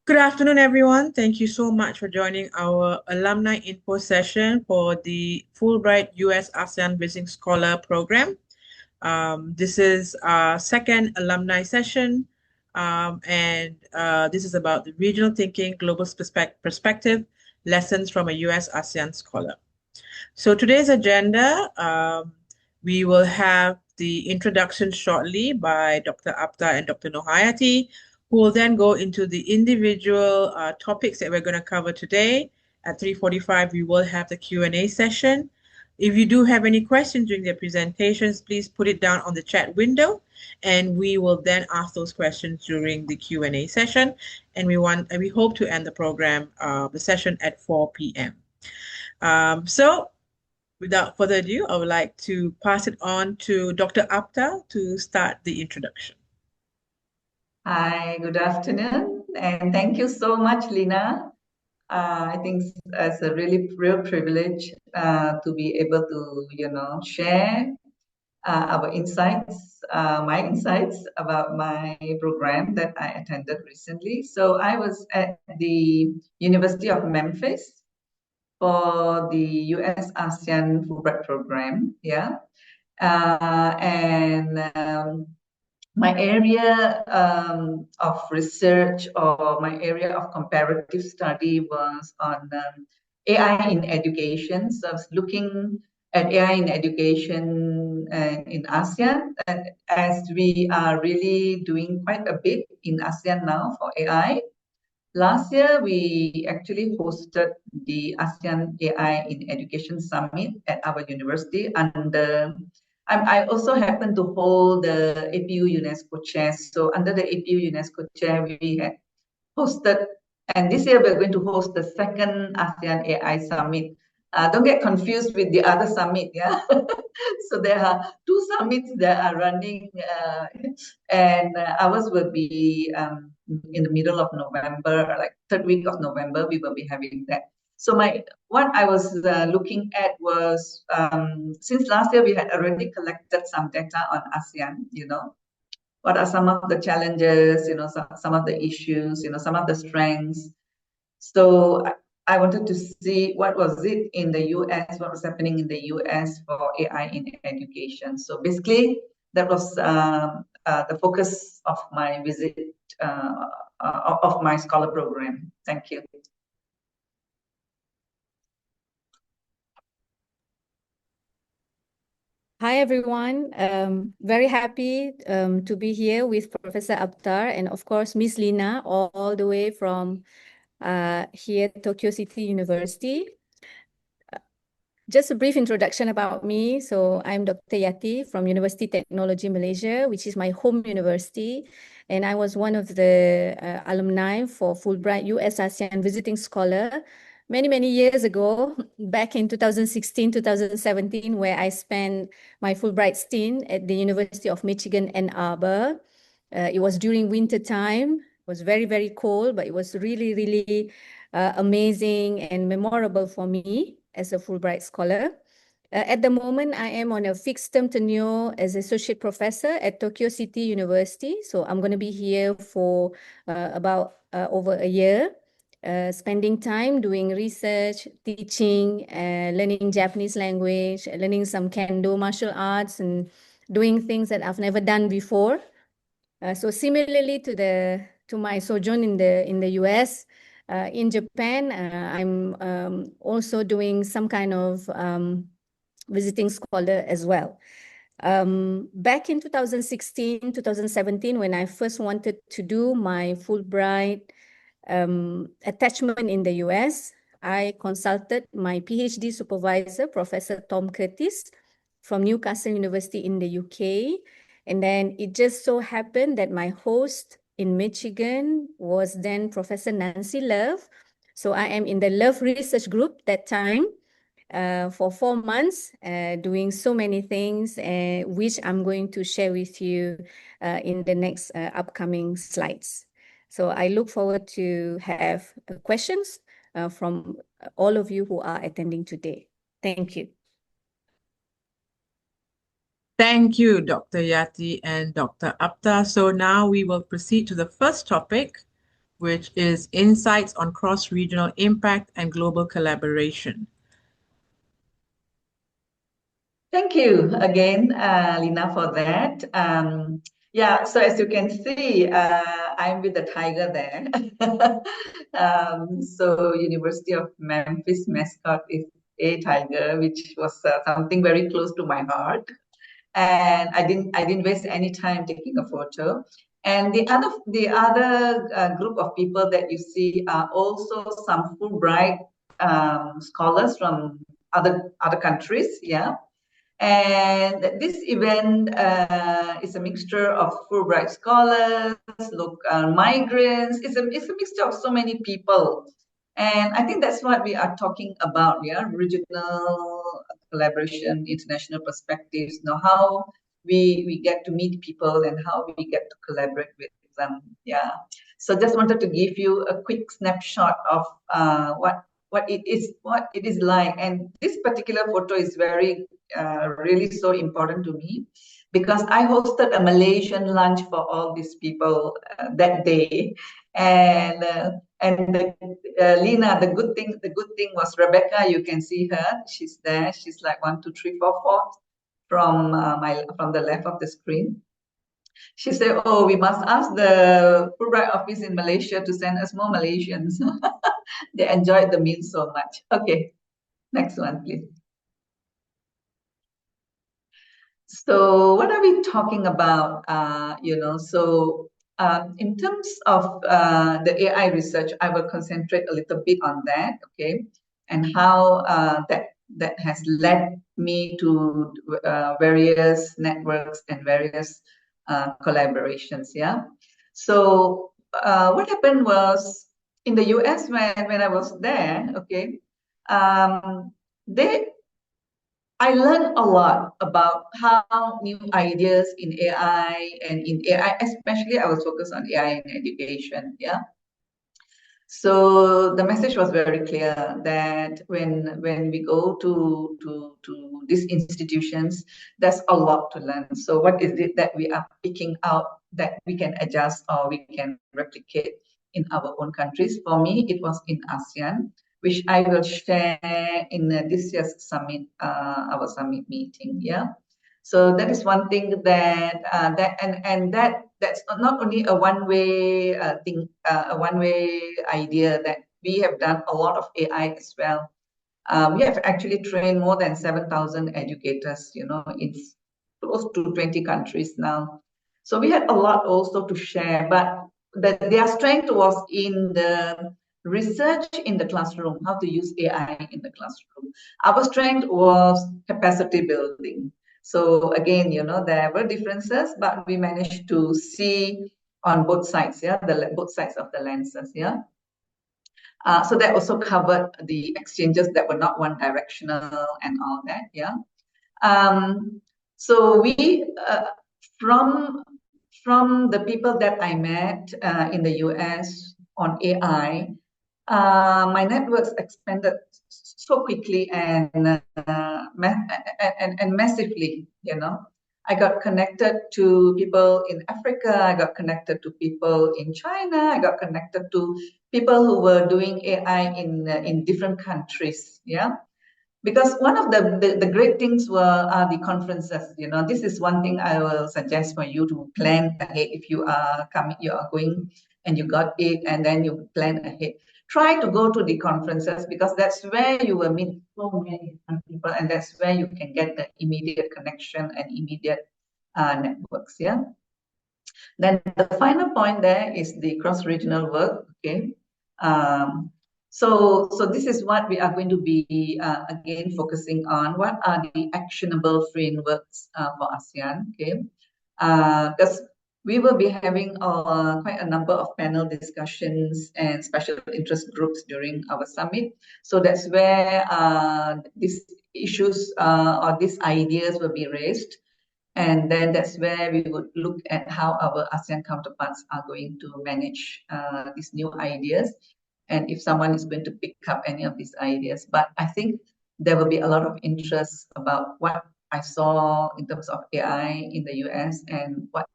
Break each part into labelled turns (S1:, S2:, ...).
S1: Good afternoon, everyone. Thank you so much for joining our alumni info session for the Fulbright US ASEAN Visiting Scholar Program. This is our second alumni session, and this is about the regional thinking, global perspective, lessons from a US ASEAN scholar. So today's agenda, we will have the introduction shortly by Dr. Apta and Dr. Nohayati, who will then go into the individual topics that we're going to cover today. At 3:45, we will have the Q&A session. If you do have any questions during their presentations, please put it down on the chat window, and we will then ask those questions during the Q&A session. And we hope to end the program, the session at 4 p.m. So without further ado, I would like to pass it on to Dr. Apta to start the introduction.
S2: Hi, good afternoon, and thank you so much, Lina. I think it's a really real privilege to be able to, share our insights, my insights about my program that I attended recently. So I was at the University of Memphis for the US ASEAN Fulbright program, yeah. And my area of research or my area of comparative study was on AI in education. So I was looking at AI in education in ASEAN, and as we are really doing quite a bit in ASEAN now for AI. Last year, we actually hosted the ASEAN AI in Education Summit at our university, and I also happen to hold the APU UNESCO chair. So under the APU UNESCO chair, we had hosted, and this year we're going to host the second ASEAN AI Summit. Don't get confused with the other summit, yeah. So there are two summits that are running, and ours will be in the middle of November, like third week of November. We will be having that. So what I was looking at was since last year we had already collected some data on ASEAN. What are some of the challenges, some of the issues, some of the strengths. So I wanted to see what was it in the US, what was happening in the US for AI in education. So basically, that was the focus of my visit of my scholar program. Thank you.
S3: Hi, everyone. Very happy to be here with Professor Aptar and, of course, Miss Lina, all the way from here at Tokyo City University. Just a brief introduction about me. So I'm Dr. Yati from University Technology Malaysia, which is my home university. And I was one of the alumni for Fulbright US ASEAN Visiting Scholar many, many years ago, back in 2016, 2017, where I spent my Fulbright stint at the University of Michigan, Ann Arbor. It was during winter time. It was very, very cold, but it was really, really amazing and memorable for me as a Fulbright scholar. At the moment, I am on a fixed term tenure as associate professor at Tokyo City University. So I'm going to be here for about over a year, spending time doing research, teaching, learning Japanese language, learning some kendo martial arts, and doing things that I've never done before. So similarly to my sojourn in the US, in Japan, I'm also doing some kind of visiting scholar as well. Back in 2016, 2017, when I first wanted to do my Fulbright attachment in the US, I consulted my PhD supervisor, Professor Tom Curtis from Newcastle University in the UK. And then it just so happened that my host in Michigan was then Professor Nancy Love. So I am in the Love Research Group that time for 4 months, doing so many things, which I'm going to share with you in the next upcoming slides. So I look forward to have questions from all of you who are attending today. Thank you.
S1: Thank you, Dr. Yati and Dr. Apta. So now we will proceed to the first topic, which is Insights on Cross-Regional Impact and Global Collaboration.
S2: Thank you again, Lina, for that. Yeah, so as you can see, I'm with the tiger there. So University of Memphis mascot is a tiger, which was something very close to my heart. And I didn't waste any time taking a photo. And the other group of people that you see are also some Fulbright scholars from other countries, yeah. And this event is a mixture of Fulbright scholars, local migrants. It's a mixture of so many people. And I think that's what we are talking about, yeah, regional collaboration, international perspectives, how we get to meet people and how we get to collaborate with them, yeah. So just wanted to give you a quick snapshot of what it is like. And this particular photo is very really so important to me because I hosted a Malaysian lunch for all these people that day, and Lina, the good thing was Rebecca. You can see her; she's there. She's like 1, 2, 3, 4, 4 from from the left of the screen. She said, "Oh, we must ask the Fulbright office in Malaysia to send us more Malaysians." They enjoyed the meal so much. Okay, next one, please. So what are we talking about? In terms of the AI research, I will concentrate a little bit on that, okay, and how that has led me to various networks and various collaborations. Yeah. So what happened was in the US when I was there, okay, I learned a lot about how new ideas in AI and in AI, especially I was focused on AI in education. Yeah. So the message was very clear that when we go to these institutions, there's a lot to learn. So what is it that we are picking out that we can adjust or we can replicate in our own countries? For me, it was in ASEAN, which I will share in this year's summit, our summit meeting. Yeah. So that is one thing that that's not only a one-way thing, a one-way idea that we have done a lot of AI as well. We have actually trained more than 7,000 educators, in close to 20 countries now. So we had a lot also to share, but their strength was in the research in the classroom, how to use AI in the classroom. Our strength was capacity building. So again, there were differences, but we managed to see on both sides, yeah, both sides of the lenses, yeah. So that also covered the exchanges that were not one directional and all that, yeah. So we, from the people that I met in the US on AI, my networks expanded so quickly and massively, I got connected to people in Africa, I got connected to people in China, I got connected to people who were doing AI in different countries, yeah. Because one of the great things are the conferences. This is one thing I will suggest for you to plan ahead. If you are going and you got it, and then you plan ahead. Try to go to the conferences because that's where you will meet so many different people, and that's where you can get the immediate connection and immediate networks. Yeah. Then the final point there is the cross-regional work. Okay. So this is what we are going to be again focusing on. What are the actionable frameworks for ASEAN? Okay, because we will be having quite a number of panel discussions and special interest groups during our summit. So that's where these issues or these ideas will be raised. And then that's where we would look at how our ASEAN counterparts are going to manage these new ideas, and if someone is going to pick up any of these ideas. But I think there will be a lot of interest about what I saw in terms of AI in the US and what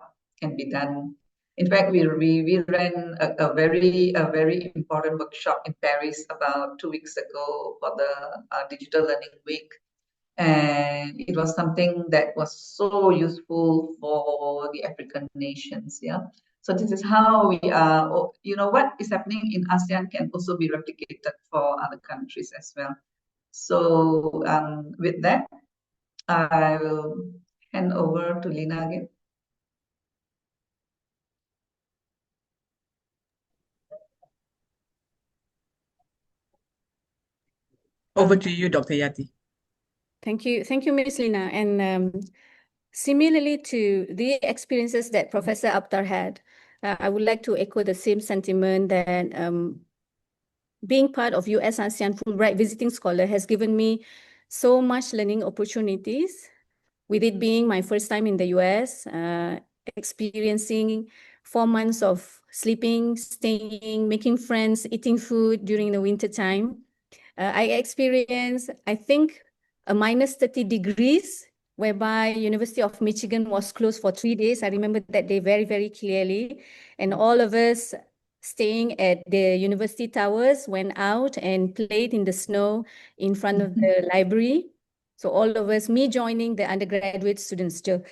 S2: can be done In fact, we ran a very important workshop in Paris about 2 weeks ago for the Digital Learning Week. And it was something that was so useful for the African nations. Yeah. So this is how we are, what is happening in ASEAN can also be replicated for other countries as well. So with that, I will hand over to Lina again.
S1: Over to you, Dr. Yati.
S3: Thank you, Ms. Lina. And similarly to the experiences that Professor Aptar had, I would like to echo the same sentiment that being part of US ASEAN Fulbright Visiting Scholar has given me so much learning opportunities, with it being my first time in the US, experiencing 4 months of sleeping, staying, making friends, eating food during the winter time. I experienced, I think, a minus 30 degrees, whereby University of Michigan was closed for 3 days. I remember that day very, very clearly. And all of us staying at the university towers went out and played in the snow in front of the library. So all of us, me joining the undergraduate students too.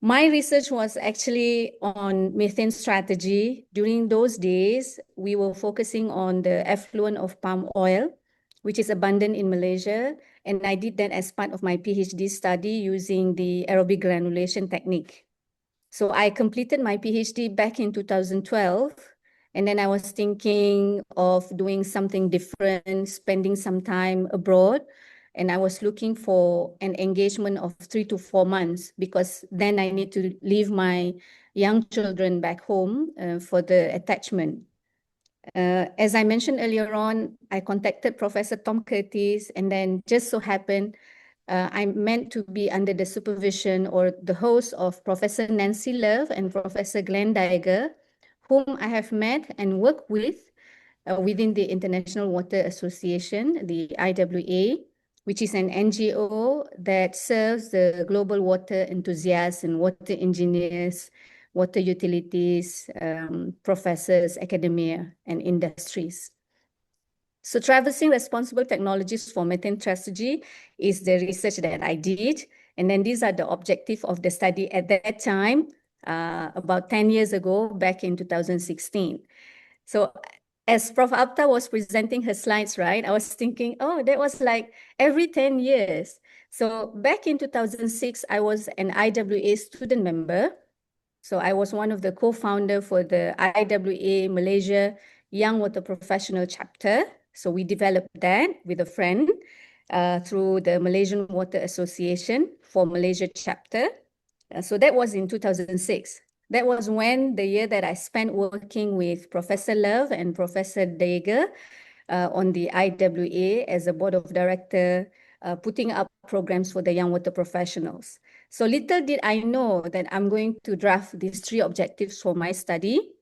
S3: My research was actually on methane strategy. During those days, we were focusing on the effluent of palm oil, which is abundant in Malaysia. And I did that as part of my PhD study using the aerobic granulation technique. So I completed my PhD back in 2012. And then I was thinking of doing something different, spending some time abroad. And I was looking for an engagement of 3 to 4 months, because then I need to leave my young children back home for the attachment. As I mentioned earlier on, I contacted Professor Tom Curtis, and then just so happened I'm meant to be under the supervision or the host of Professor Nancy Love and Professor Glenn Daiger, whom I have met and worked with within the International Water Association, the IWA, which is an NGO that serves the global water enthusiasts and water engineers, water utilities, professors, academia, and industries. So traversing responsible technologies for methane strategy is the research that I did. And then these are the objectives of the study at that time, about 10 years ago, back in 2016. So as Prof. Apta was presenting her slides, right, I was thinking, oh, that was like every 10 years. So back in 2006, I was an IWA student member. So I was one of the co-founder for the IWA Malaysia Young Water Professional chapter. So we developed that with a friend through the Malaysian Water Association for Malaysia chapter. So that was in 2006. That was when the year that I spent working with Professor Love and Professor Daiger on the IWA as a board of director, putting up programs for the young water professionals. So little did I know that I'm going to draft these 3 objectives for my study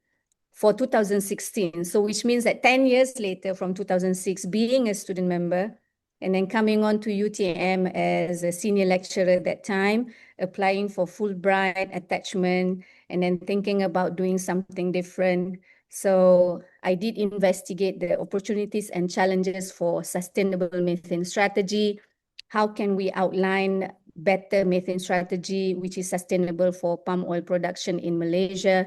S3: for 2016. So which means that 10 years later from 2006, being a student member, and then coming on to UTM as a senior lecturer at that time, applying for Fulbright attachment, and then thinking about doing something different. So I did investigate the opportunities and challenges for sustainable methane strategy. How can we outline better methane strategy, which is sustainable for palm oil production in Malaysia?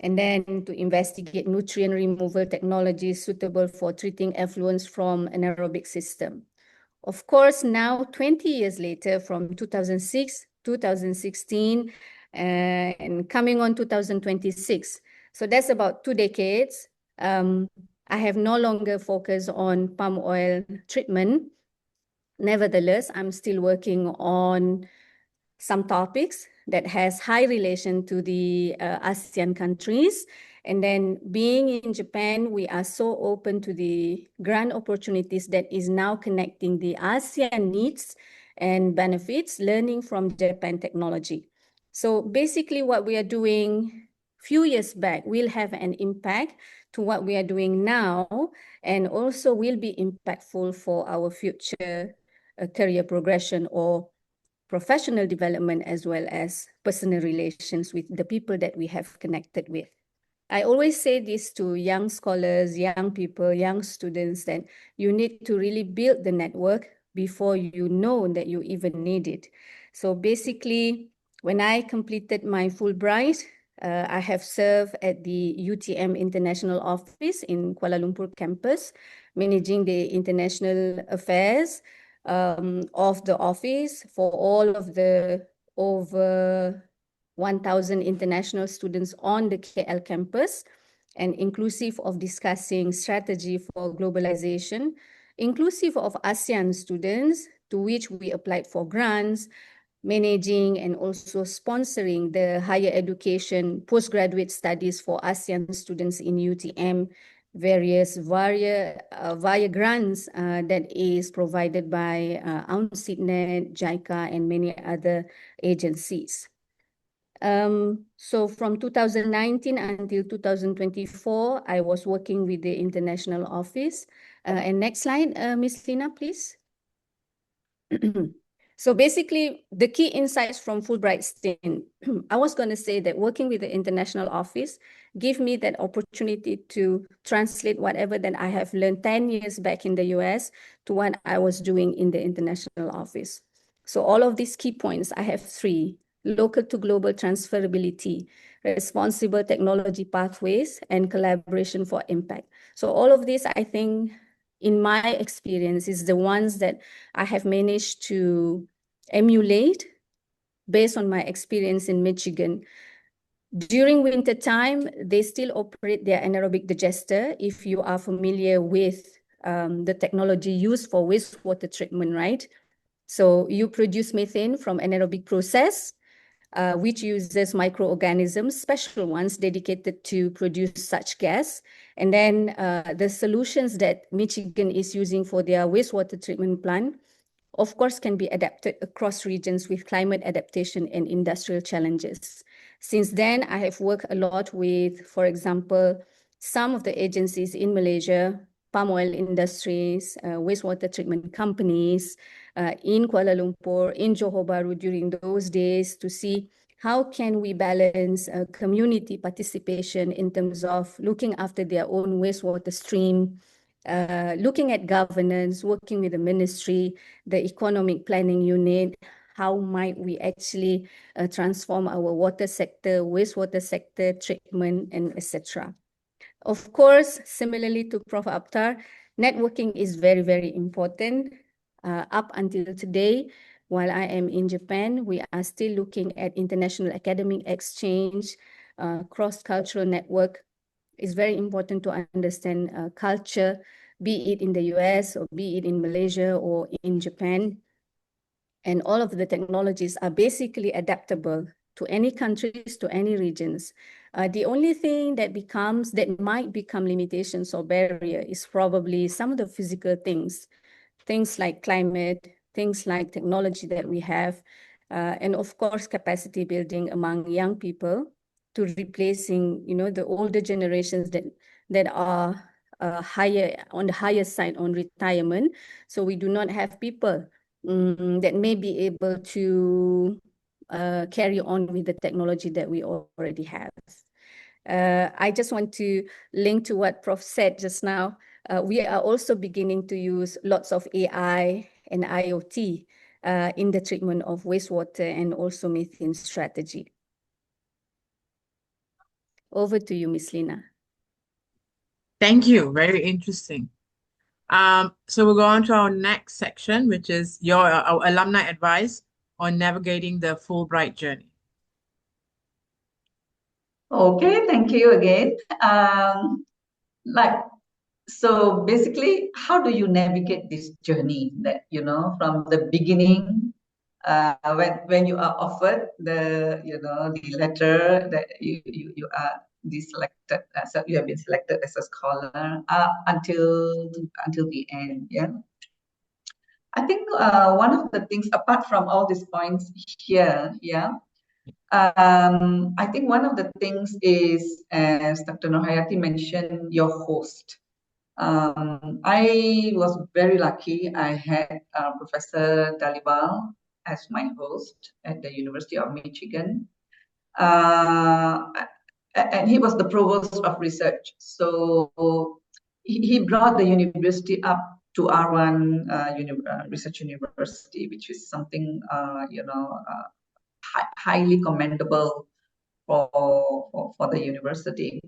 S3: And then to investigate nutrient removal technologies suitable for treating effluents from anaerobic system. Of course, now 20 years later, from 2006, 2016, and coming on 2026. So that's about 2 decades. I have no longer focused on palm oil treatment. Nevertheless, I'm still working on some topics that has high relation to the ASEAN countries. And then being in Japan, we are so open to the grant opportunities that is now connecting the ASEAN needs and benefits, learning from Japan technology. So basically what we are doing few years back will have an impact to what we are doing now, and also will be impactful for our future career progression or professional development, as well as personal relations with the people that we have connected with. I always say this to young scholars, young people, young students, that you need to really build the network before you know that you even need it. So basically, when I completed my Fulbright, I have served at the UTM International Office in Kuala Lumpur campus, managing the international affairs of the office for all of the over 1,000 international students on the KL campus, and inclusive of discussing strategy for globalization, inclusive of ASEAN students, to which we applied for grants, managing and also sponsoring the higher education postgraduate studies for ASEAN students in UTM, via grants that is provided by UNCITNET, JICA, and many other agencies. So from 2019 until 2024, I was working with the international office. And next slide, Ms. Lina, please. So basically, the key insights from Fulbright stint, I was going to say that working with the international office gave me that opportunity to translate whatever that I have learned 10 years back in the US to what I was doing in the international office. So all of these key points, I have 3: local to global transferability, responsible technology pathways, and collaboration for impact. So all of this, I think, in my experience, is the ones that I have managed to emulate based on my experience in Michigan. During winter time, they still operate their anaerobic digester. If you are familiar with the technology used for wastewater treatment, right? So you produce methane from anaerobic process, which uses microorganisms, special ones dedicated to produce such gas. And then the solutions that Michigan is using for their wastewater treatment plant, of course, can be adapted across regions with climate adaptation and industrial challenges. Since then, I have worked a lot with, for example, some of the agencies in Malaysia, palm oil industries, wastewater treatment companies, in Kuala Lumpur, in Johor Bahru during those days, to see how can we balance community participation in terms of looking after their own wastewater stream, looking at governance, working with the ministry, the economic planning unit, how might we actually transform our water sector, wastewater sector, treatment, and etc. Of course, similarly to Prof. Aptar, networking is very, very important. Up until today, while I am in Japan, we are still looking at international academic exchange, cross-cultural network. It's very important to understand culture, be it in the US or be it in Malaysia or in Japan. And all of the technologies are basically adaptable to any countries, to any regions. The only thing that might become limitations or barrier is probably some of the physical things like climate, things like technology that we have, and of course, capacity building among young people to replacing, the older generations that are on the higher side on retirement. So we do not have people that may be able to carry on with the technology that we already have. I just want to link to what Prof said just now. We are also beginning to use lots of AI and IoT in the treatment of wastewater and also methane strategy. Over to you, Ms. Lina.
S1: Thank you. Very interesting. So we'll go on to our next section, which is our alumni advice on navigating the Fulbright journey.
S2: Okay, thank you again. So basically, how do you navigate this journey that, from the beginning, when you are offered the letter that you are deselected, so you have been selected as a scholar, until the end, yeah. I think one of the things, apart from all these points here, yeah, I think one of the things is, as Dr. Nurhayati mentioned, your host. I was very lucky. I had Professor Dalibal as my host at the University of Michigan. and he was the provost of research. So he brought the university up to R1 research university, which is something highly commendable for the university.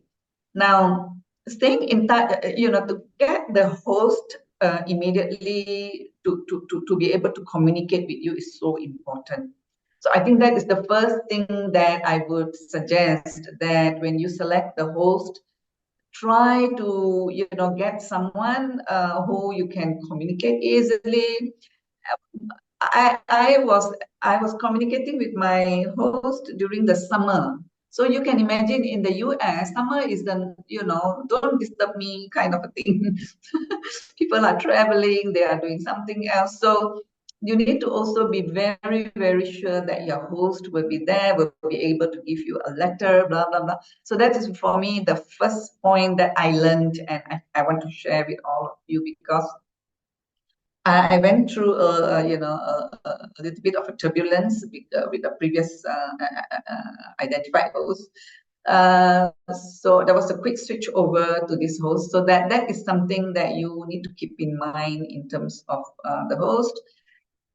S2: Now, staying in touch, to get the host immediately to be able to communicate with you is so important. So I think that is the first thing that I would suggest, that when you select the host, try to get someone who you can communicate easily. I was communicating with my host during the summer. So you can imagine in the US, summer is the, don't disturb me kind of a thing. People are traveling, they are doing something else. So you need to also be very, very sure that your host will be there, will be able to give you a letter, blah, blah, blah. So that is for me the first point that I learned, and I want to share with all of you, because I went through a little bit of a turbulence with the previous identified host. So there was a quick switch over to this host. So that is something that you need to keep in mind in terms of the host.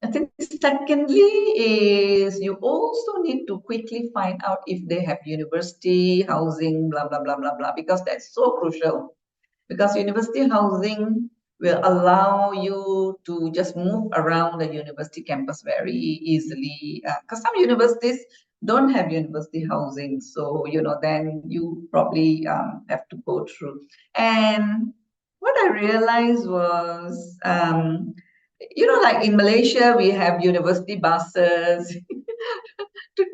S2: I think secondly is you also need to quickly find out if they have university housing, blah, blah, blah, blah, blah, because that's so crucial. Because university housing will allow you to just move around the university campus very easily. Because some universities don't have university housing. So, then you probably have to go through. And what I realized was, like in Malaysia, we have university buses to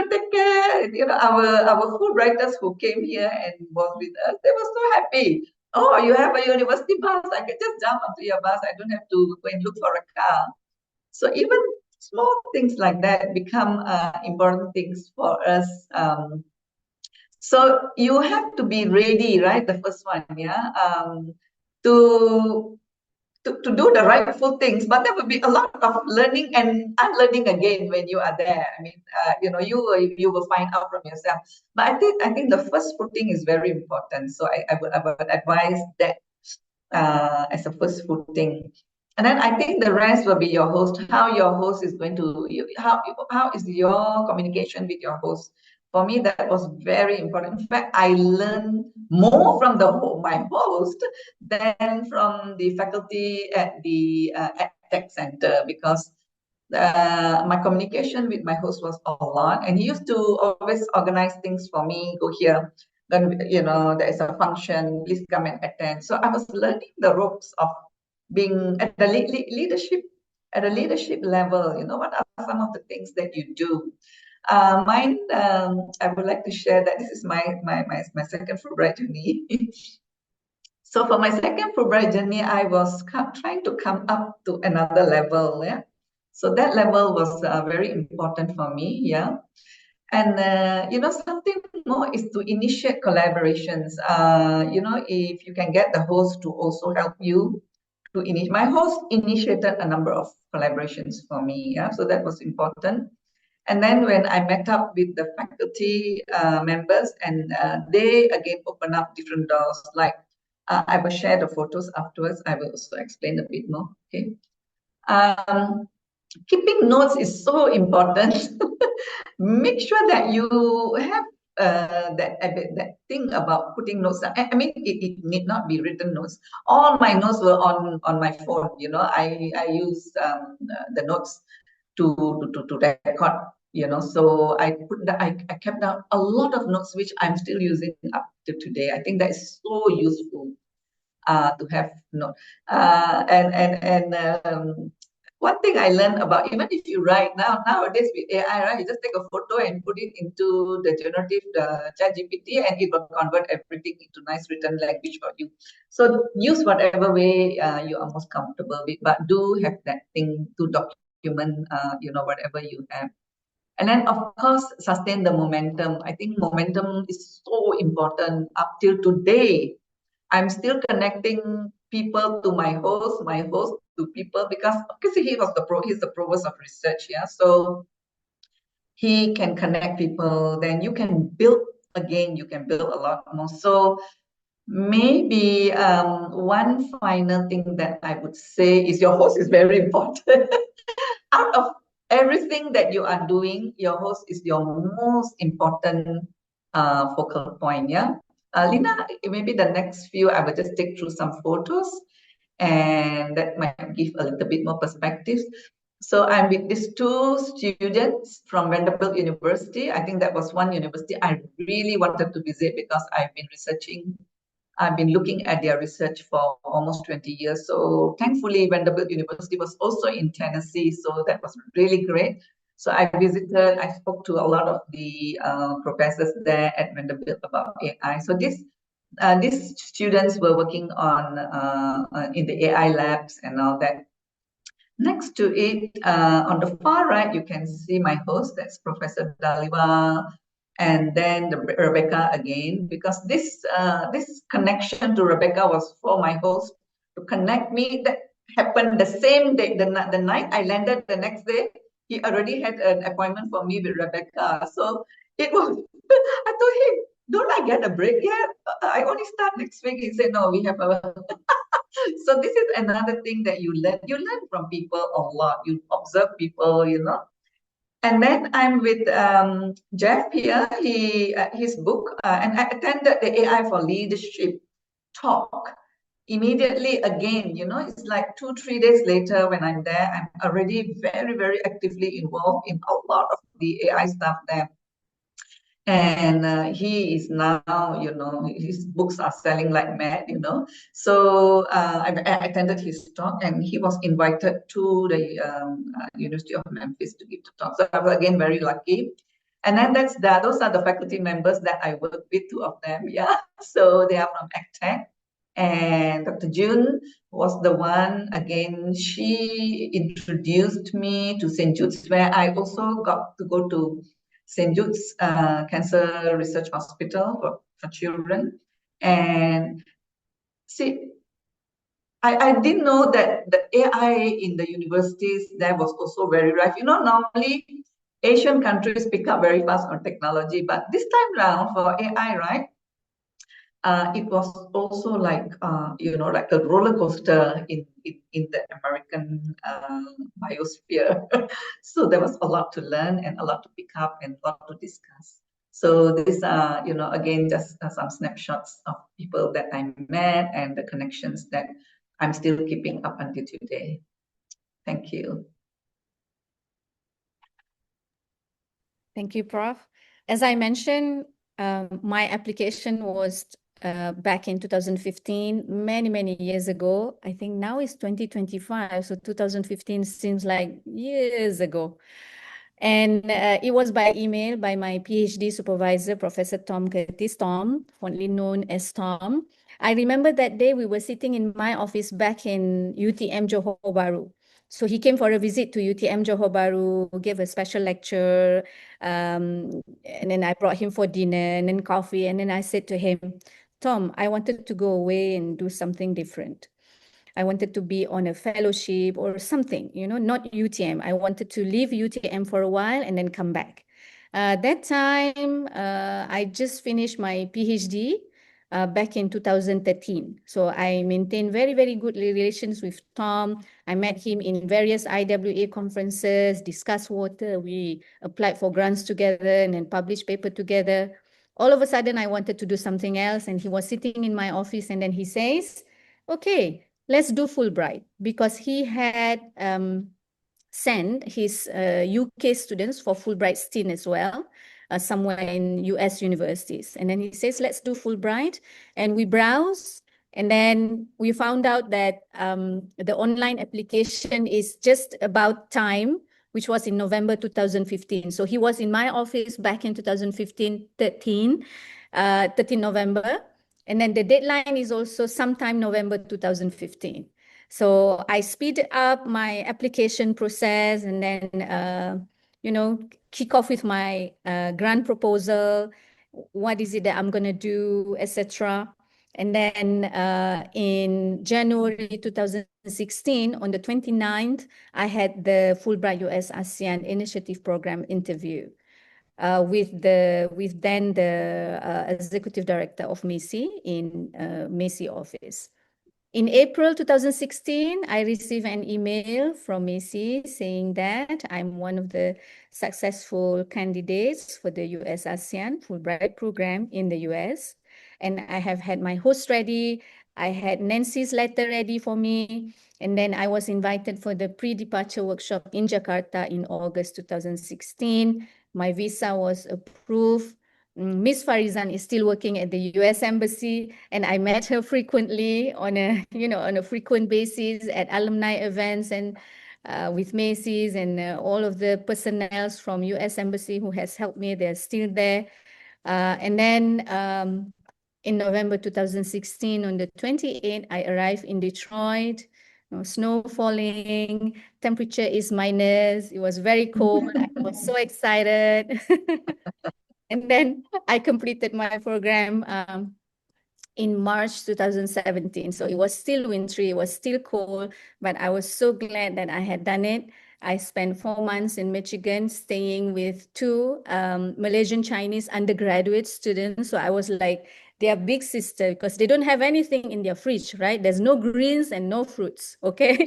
S2: take care. Our Fulbrighters who came here and was with us, they were so happy. Oh, you have a university bus. I can just jump onto your bus. I don't have to go and look for a car. So even small things like that become important things for us. So you have to be ready, right? The first one, yeah, to do the rightful things, but there will be a lot of learning and unlearning again when you are there. I mean, you will find out from yourself. But I think the first footing is very important. So I would advise that as a first footing. And then I think the rest will be your host, how your host is going to, how is your communication with your host. For me, that was very important. In fact, I learned more from my host than from the faculty at the tech center, because my communication with my host was a lot, and he used to always organize things for me. Go here, then there is a function. Please come and attend. So I was learning the ropes of being at the leadership level. What are some of the things that you do? Mine, I would like to share that this is my second Fulbright journey. So for my second Fulbright journey, I was trying to come up to another level. Yeah. So that level was very important for me. Yeah. And, something more is to initiate collaborations. If you can get the host to also help you to initiate. My host initiated a number of collaborations for me. Yeah. So that was important. And then when I met up with the faculty members, and they again open up different doors, like I will share the photos afterwards. I will also explain a bit more. Okay. Keeping notes is so important. Make sure that you have that thing about putting notes. I mean, it need not be written notes. All my notes were on my phone. I use the notes to record. So I kept down a lot of notes, which I'm still using up to today. I think that is so useful to have notes. One thing I learned about, even if you write nowadays with AI, right, you just take a photo and put it into the generative ChatGPT, and it will convert everything into nice written language for you. So use whatever way you are most comfortable with, but do have that thing to document, whatever you have. And then, of course, sustain the momentum. I think momentum is so important. Up till today, I'm still connecting people to my host to people, because he's the provost of research. Yeah, so he can connect people. Then you can build again, you can build a lot more. So maybe one final thing that I would say is your host is very important. Out of everything that you are doing, your host is your most important focal point. Yeah, Lina, maybe the next few I will just take through some photos, and that might give a little bit more perspective. So I'm with these two students from Vanderbilt University. I think that was one university I really wanted to visit because I've been looking at their research for almost 20 years. So thankfully, Vanderbilt University was also in Tennessee. So that was really great. So I spoke to a lot of the professors there at Vanderbilt about AI. So these students were working on in the AI labs and all that. Next to it, on the far right, you can see my host, that's Professor Daliwa, and then Rebecca again, because this connection to Rebecca was for my host to connect me. That happened the same day, the night I landed the next day, he already had an appointment for me with Rebecca. So it was, I told him, don't I get a break yet? I only start next week. He said, no, we have a so this is another thing that you learn. You learn from people a lot. You observe people, you know. And then I'm with Jeff here. His book, and I attended the AI for Leadership talk. Immediately again, you know, it's like 2-3 days later when I'm there, I'm already very, very actively involved in a lot of the AI stuff there. And he is now, you know, his books are selling like mad, you know. So I attended his talk, and he was invited to the University of Memphis to give the talk. So I was again very lucky. And then those are the faculty members that I work with, two of them, yeah. So they are from AgTech. And Dr. June was the one, again, she introduced me to St. Jude's, where I also got to go to St. Jude's Cancer Research Hospital for children. And see, I didn't know that the AI in the universities there was also very rife. You know, normally Asian countries pick up very fast on technology, but this time around for AI, right? It was also like, you know, like a roller coaster in the American biosphere. So there was a lot to learn and a lot to pick up and a lot to discuss. So these are, you know, again, just some snapshots of people that I met and the connections that I'm still keeping up until today. Thank you.
S3: Thank you, Prof. As I mentioned, my application was back in 2015, many years ago. I think now it's 2025, so 2015 seems like years ago. And it was by email by my PhD supervisor, Professor Tom Curtis, Tom, fondly known as Tom. I remember that day we were sitting in my office back in UTM Johor Bahru. So he came for a visit to UTM Johor Bahru, gave a special lecture, and then I brought him for dinner and then coffee. And then I said to him, Tom, I wanted to go away and do something different. I wanted to be on a fellowship or something, you know, not UTM. I wanted to leave UTM for a while and then come back. That time, I just finished my PhD back in 2013. So I maintained very good relations with Tom. I met him in various IWA conferences, discussed water. We applied for grants together and then published paper together. All of a sudden, I wanted to do something else. And he was sitting in my office and then he says, okay, let's do Fulbright, because he had sent his UK students for Fulbright stint as well, somewhere in US universities. And then he says, let's do Fulbright. And we browse. And then we found out that the online application is just about time, which was in November 2015. So he was in my office back in 2015, 13 November. And then the deadline is also sometime November 2015. So I speed up my application process and then, you know, kick off with my grant proposal. What is it that I'm going to do, etc. And then in January 2016, on the 29th, I had the Fulbright US ASEAN Initiative Program interview. with then the executive director of MACEE in MACEE office. In April 2016, I received an email from MACEE saying that I'm one of the successful candidates for the US ASEAN Fulbright program in the US. And I have had my host ready. I had Nancy's letter ready for me. And then I was invited for the pre-departure workshop in Jakarta in August 2016. My visa was approved. Miss Farizan is still working at the US Embassy, and I met her frequently on a, on a frequent basis at alumni events and with Macy's and all of the personnel from US Embassy who has helped me. They're still there. And then in November 2016, on the 28th, I arrived in Detroit. Snow falling, temperature is minus. It was very cold. I was so excited. And then I completed my program in March 2017. So it was still wintry, it was still cold, but I was so glad that I had done it. I spent 4 months in Michigan staying with two Malaysian Chinese undergraduate students. So I was like their big sister because they don't have anything in their fridge, right? There's no greens and no fruits, okay?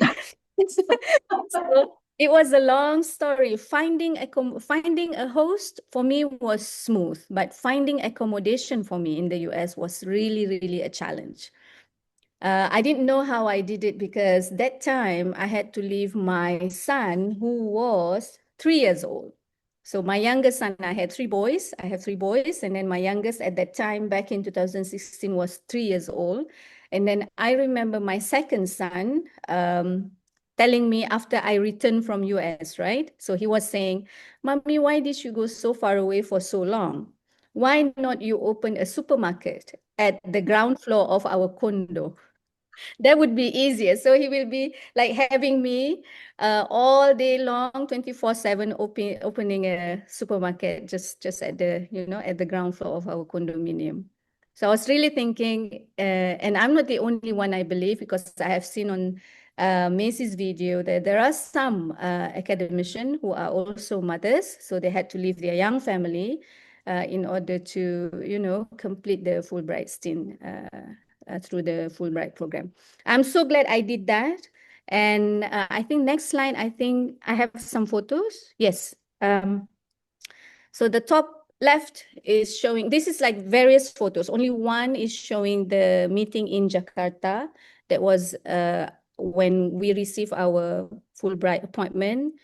S3: So it was a long story. Finding a host for me was smooth, but finding accommodation for me in the US was really, really a challenge. I didn't know how I did it because that time I had to leave my son who was 3 years old. So my youngest son, I had 3 boys. I have 3 boys. And then my youngest at that time back in 2016 was 3 years old. And then I remember my second son telling me after I returned from US, right? So he was saying, Mommy, why did you go so far away for so long? Why not you open a supermarket at the ground floor of our condo? That would be easier. So he will be like having me all day long, 24/7 opening a supermarket just at the, at the ground floor of our condominium. So I was really thinking, and I'm not the only one, I believe, because I have seen on Macy's video that there are some academicians who are also mothers. So they had to leave their young family in order to, complete the Fulbright stint through the Fulbright program. I'm so glad I did that. And I think next slide, I think I have some photos. Yes. So the top left is showing, this is like various photos. Only one is showing the meeting in Jakarta. That was when we received our Fulbright appointment.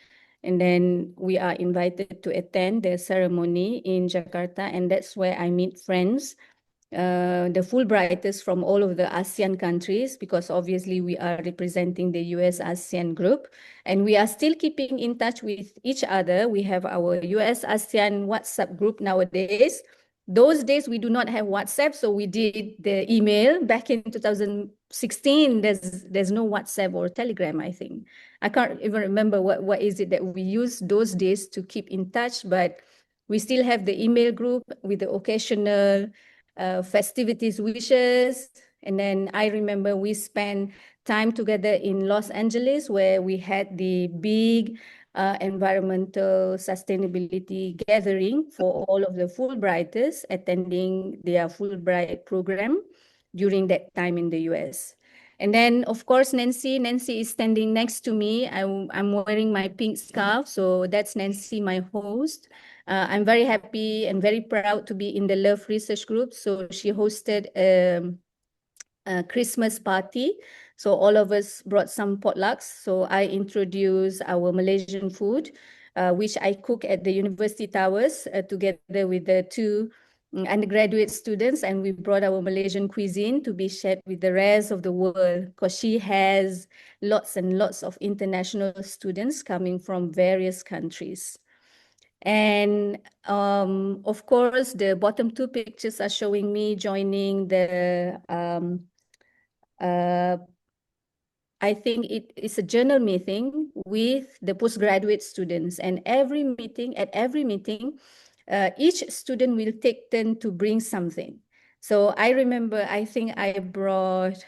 S3: And then we are invited to attend the ceremony in Jakarta. And that's where I meet friends, the Fulbrighters from all of the ASEAN countries, because obviously we are representing the US ASEAN group, and we are still keeping in touch with each other. We have our US ASEAN WhatsApp group nowadays. Those days we do not have WhatsApp, so we did the email. Back in 2016, there's no WhatsApp or Telegram, I think. I can't even remember what is it that we used those days to keep in touch, but we still have the email group with the occasional festivities wishes. And then I remember we spent time together in Los Angeles where we had the big environmental sustainability gathering for all of the Fulbrighters attending their Fulbright program during that time in the US. And then, of course, Nancy is standing next to me. I'm wearing my pink scarf. So that's Nancy, my host. I'm very happy and very proud to be in the Love Research Group. So she hosted a Christmas party. So all of us brought some potlucks. So I introduced our Malaysian food, which I cook at the University Towers together with the two undergraduate students, and we brought our Malaysian cuisine to be shared with the rest of the world because she has lots and lots of international students coming from various countries. And of course, the bottom two pictures are showing me joining the, I think it is a journal meeting with the postgraduate students. And at every meeting, each student will take turn to bring something. So I remember, I think I brought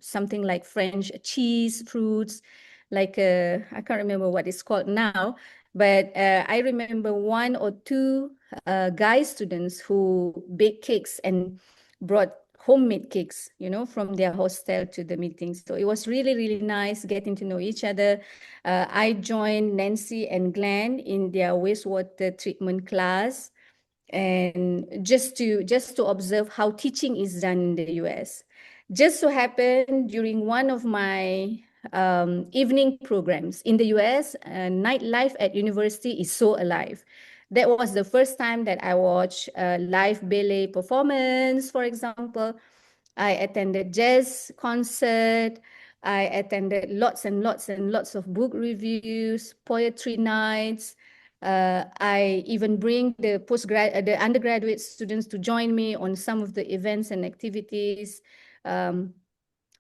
S3: something like French cheese, fruits, like I can't remember what it's called now. But I remember one or two guy students who baked cakes and brought homemade cakes, you know, from their hostel to the meetings. So it was really, really nice getting to know each other. I joined Nancy and Glenn in their wastewater treatment class, and just to observe how teaching is done in the US. Just so happened during one of my evening programs in the US, nightlife at university is so alive. That was the first time that I watched a live ballet performance, for example. I attended jazz concert. I attended lots and lots and lots of book reviews, poetry nights. I even bring the undergraduate students to join me on some of the events and activities. Um,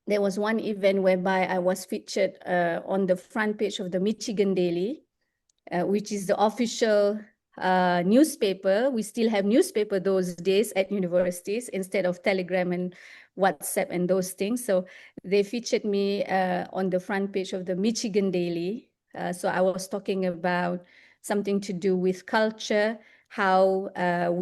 S3: there was one event whereby I was featured on the front page of the Michigan Daily, which is the official newspaper. We still have newspaper those days at universities instead of Telegram and WhatsApp and those things. So they featured me on the front page of the Michigan Daily. So I was talking about something to do with culture, how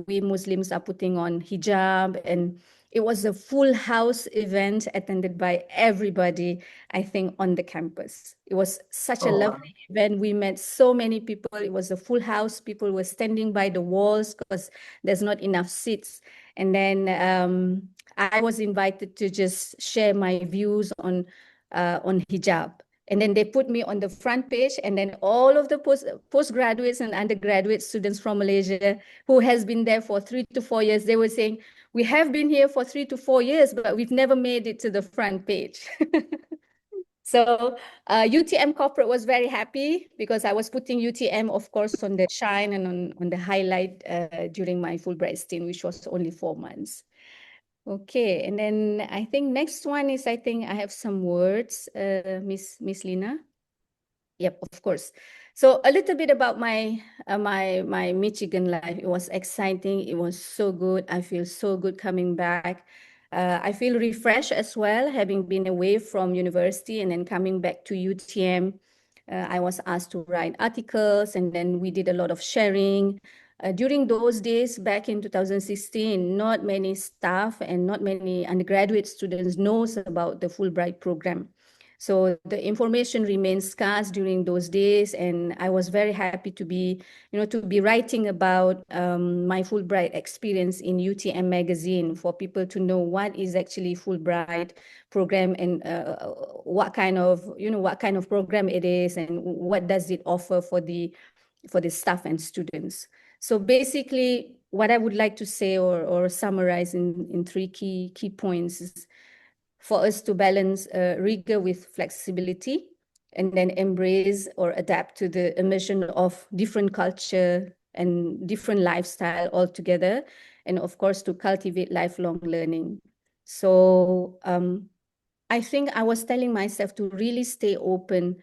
S3: we Muslims are putting on hijab, and it was a full house event attended by everybody, I think, on the campus. It was such a lovely event. We met so many people. It was a full house. People were standing by the walls because there's not enough seats. And then I was invited to just share my views on hijab. And then they put me on the front page, and then all of the postgraduates and undergraduate students from Malaysia who has been there for 3 to 4 years, they were saying, we have been here for 3 to 4 years, but we've never made it to the front page. So UTM corporate was very happy because I was putting UTM, of course, on the shine and on the highlight during my Fulbright stint, which was only 4 months. Okay, and then I think next one is, I think I have some words, Miss Lina. Yep, of course. So a little bit about my my Michigan life. It was exciting. It was so good. I feel so good coming back. I feel refreshed as well, having been away from university and then coming back to UTM. I was asked to write articles, and then we did a lot of sharing. During those days, back in 2016, not many staff and not many undergraduate students knows about the Fulbright program. So the information remains scarce during those days, and I was very happy to be, to be writing about my Fulbright experience in UTM magazine for people to know what is actually Fulbright program and what kind of, what kind of program it is and what does it offer for the staff and students. So basically, what I would like to say or summarize in 3 key points is, for us to balance rigor with flexibility, and then embrace or adapt to the immersion of different culture and different lifestyle altogether, and of course to cultivate lifelong learning. So I think I was telling myself to really stay open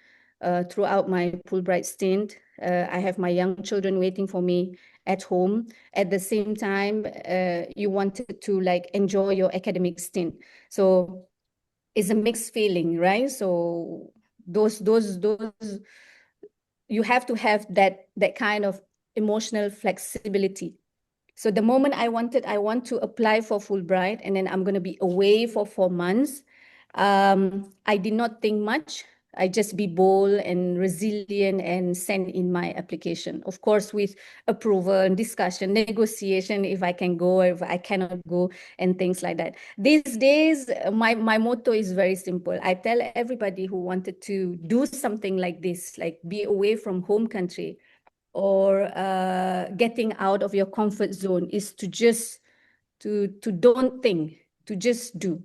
S3: throughout my Fulbright stint. I have my young children waiting for me at home. At the same time, you wanted to like enjoy your academic stint. So it's a mixed feeling, right? So those you have to have that kind of emotional flexibility. So the moment I want to apply for Fulbright, and then I'm going to be away for 4 months. I did not think much. I just be bold and resilient and send in my application. Of course, with approval and discussion, negotiation, if I can go or if I cannot go and things like that. These days, my motto is very simple. I tell everybody who wanted to do something like this, like be away from home country or getting out of your comfort zone, is to just to don't think, to just do.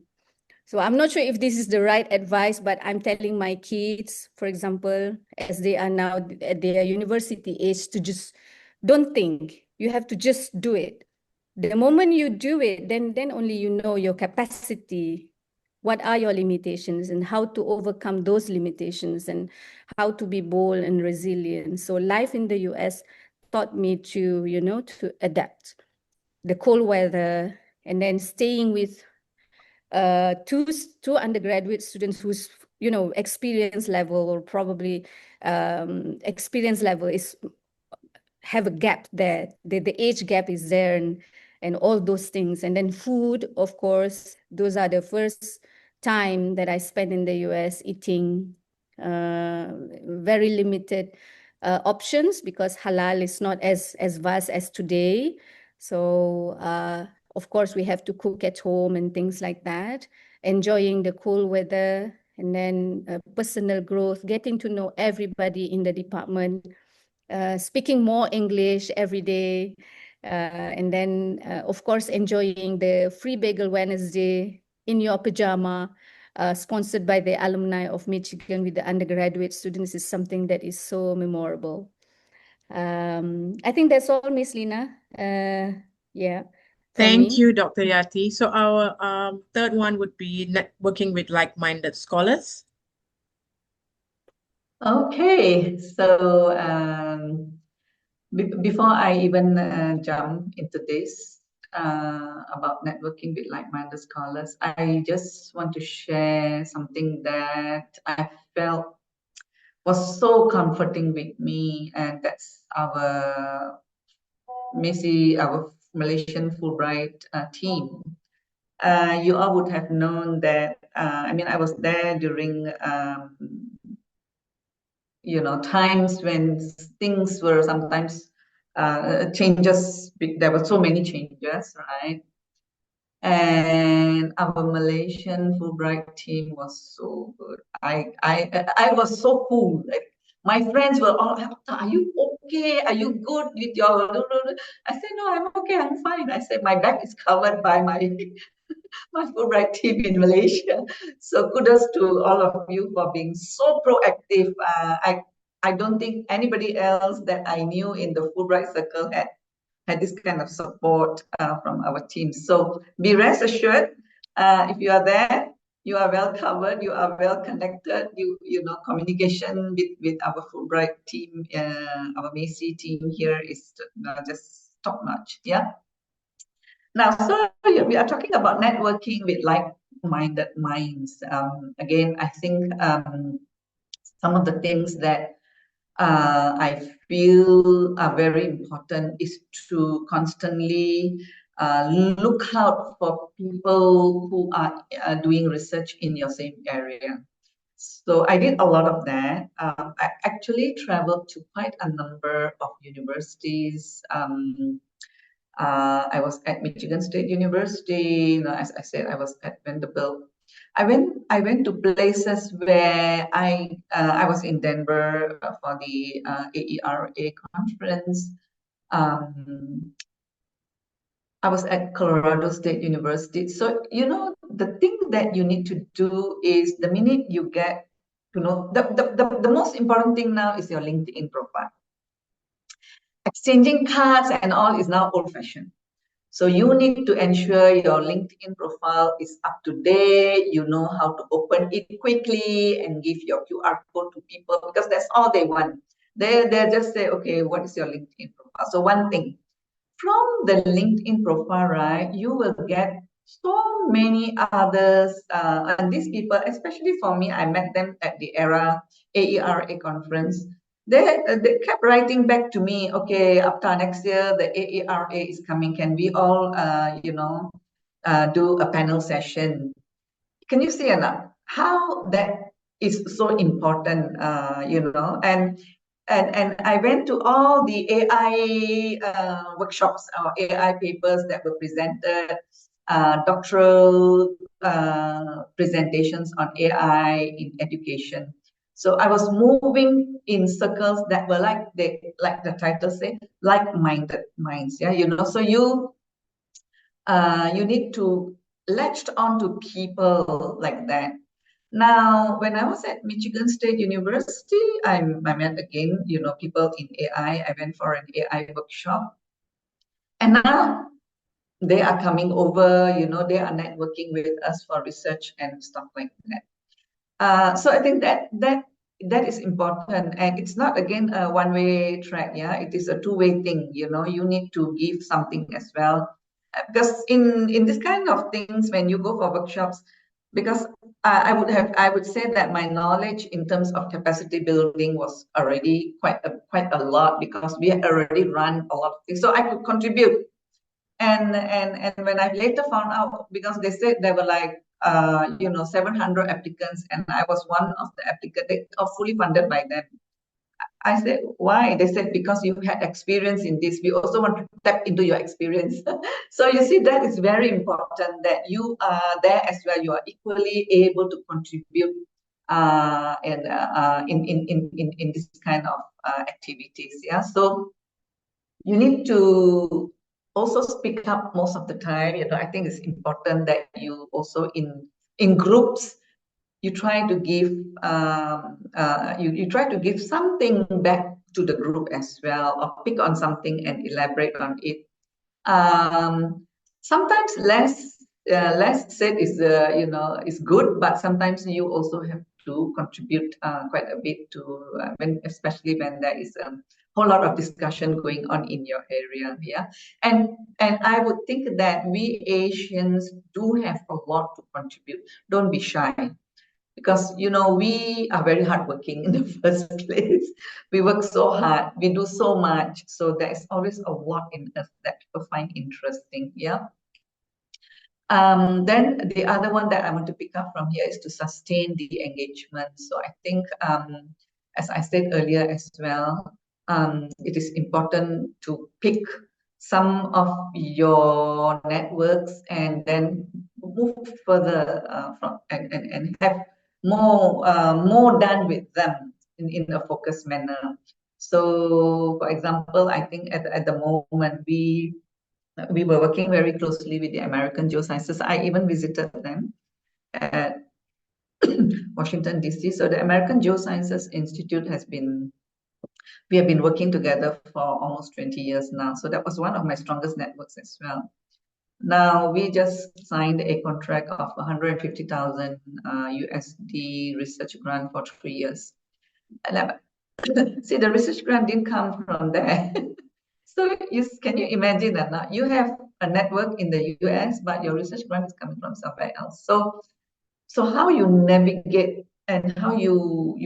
S3: So I'm not sure if this is the right advice, but I'm telling my kids, for example, as they are now at their university age, to just don't think. You have to just do it. The moment you do it, then only you know your capacity, what are your limitations and how to overcome those limitations and how to be bold and resilient. So life in the US taught me to, to adapt. The cold weather, and then staying with two undergraduate students experience level, or probably experience level is have a gap there. The age gap is there, and all those things. And then food, of course, those are the first time that I spent in the US eating very limited options, because halal is not as vast as today. So of course we have to cook at home and things like that, enjoying the cool weather, and then personal growth, getting to know everybody in the department, speaking more English every day, and then of course enjoying the free bagel Wednesday in your pajama, sponsored by the alumni of Michigan with the undergraduate students, is something that is so memorable. I think that's all, Miss Lina. Yeah, from
S1: Thank
S3: me.
S1: you, Dr. Yati. So our third one would be networking with like-minded scholars.
S2: Okay, so before I even jump into this about networking with like-minded scholars, I just want to share something that I felt was so comforting with me, and that's our MACEE, our Malaysian Fulbright team. You all would have known that, I mean, I was there during times when things were sometimes changes. There were so many changes, right? And our Malaysian Fulbright team was so good. I was so cool. Like, my friends were all, "Are you okay? Are you good with your?" I said, "No, I'm okay. I'm fine." I said, "My back is covered by my my Fulbright team in Malaysia." So kudos to all of you for being so proactive. I don't think anybody else that I knew in the Fulbright circle had this kind of support from our team. So be rest assured, if you are there, you are well covered, you are well connected. You know, communication with our Fulbright team, our MACEE team here is just top notch. Yeah. Now, so we are talking about networking with like-minded minds. Again, I think some of the things that I feel are very important is to constantly look out for people who are doing research in your same area. So I did a lot of that. I actually traveled to quite a number of universities. I was at Michigan State University. You know, as I said, I was at Vanderbilt. I went to places where I was in Denver for the AERA conference. I was at Colorado State University. So, you know, the thing that you need to do is the minute you get to know, the most important thing now is your LinkedIn profile. Exchanging cards and all is now old-fashioned. So you need to ensure your LinkedIn profile is up to date. You know how to open it quickly and give your QR code to people, because that's all they want. They just say, okay, what is your LinkedIn profile? So one thing, from the LinkedIn profile, right, you will get so many others. And these people, especially for me, I met them at the AERA conference. They kept writing back to me, okay, after next year, the AERA is coming. Can we all, do a panel session? Can you see enough how that is so important, and I went to all the AI workshops or AI papers that were presented, doctoral presentations on AI in education. So I was moving in circles that were like the title say, like-minded minds. Yeah, so you need to latch on to people like that. Now, when I was at Michigan State University, I met again, people in AI. I went for an AI workshop, and now they are coming over. They are networking with us for research and stuff like that. So I think that is important, and it's not again a one-way track. Yeah, it is a two-way thing. You need to give something as well, because in this kind of things, when you go for workshops, because I would say that my knowledge in terms of capacity building was already quite a lot, because we had already run a lot of things, so I could contribute. And when I later found out, because they said there were like 700 applicants, and I was one of the applicants. They are fully funded by them. I said, why? They said, because you had experience in this. We also want to tap into your experience. So you see, that is very important, that you are there as well. You are equally able to contribute in this kind of activities. Yeah. So you need to also speak up most of the time. I think it's important that you also in groups, you try to give you try to give something back to the group as well, or pick on something and elaborate on it. Sometimes less said is good, but sometimes you also have to contribute quite a bit to especially when there is a whole lot of discussion going on in your area. Yeah, and I would think that we Asians do have a lot to contribute. Don't be shy, because we are very hardworking in the first place. We work so hard, we do so much, so there's always a lot in us that people find interesting. Yeah. Then the other one that I want to pick up from here is to sustain the engagement. So I think, as I said earlier as well, it is important to pick some of your networks and then move further from and have more done with them in a focused manner. So, for example, I think at the moment we were working very closely with the American Geosciences. I even visited them at Washington, D.C. So the American Geosciences Institute we have been working together for almost 20 years now. So that was one of my strongest networks as well. Now we just signed a contract of 150,000 USD research grant for 3 years. And see, the research grant didn't come from there. So can you imagine that now you have a network in the US, but your research grant is coming from somewhere else. So how you navigate and how you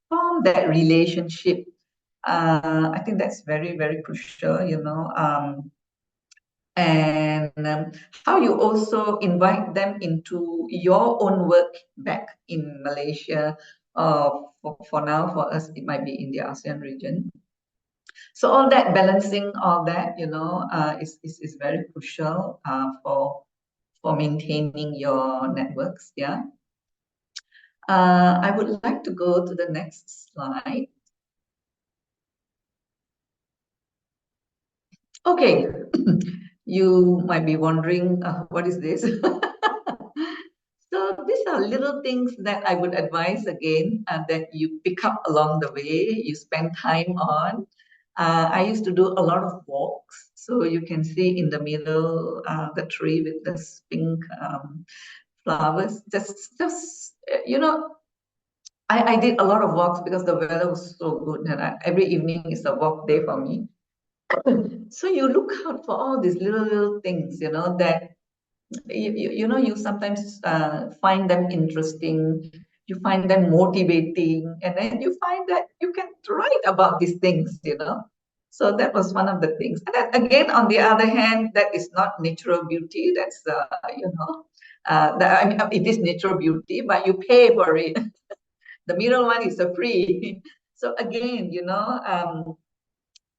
S2: form that relationship, I think that's very, very crucial, and how you also invite them into your own work back in Malaysia. For now, for us, it might be in the ASEAN region. So all that balancing, all that, is very crucial for maintaining your networks. Yeah. I would like to go to the next slide. Okay, you might be wondering, what is this? So these are little things that I would advise again, that you pick up along the way, you spend time on. I used to do a lot of walks. So you can see in the middle, the tree with the pink flowers. I did a lot of walks because the weather was so good, and every evening is a walk day for me. So you look out for all these little things, that you sometimes find them interesting, you find them motivating, and then you find that you can write about these things. So that was one of the things. And then again, on the other hand, that is not natural beauty. That's I mean, it is natural beauty, but you pay for it. The middle one is a free. So again,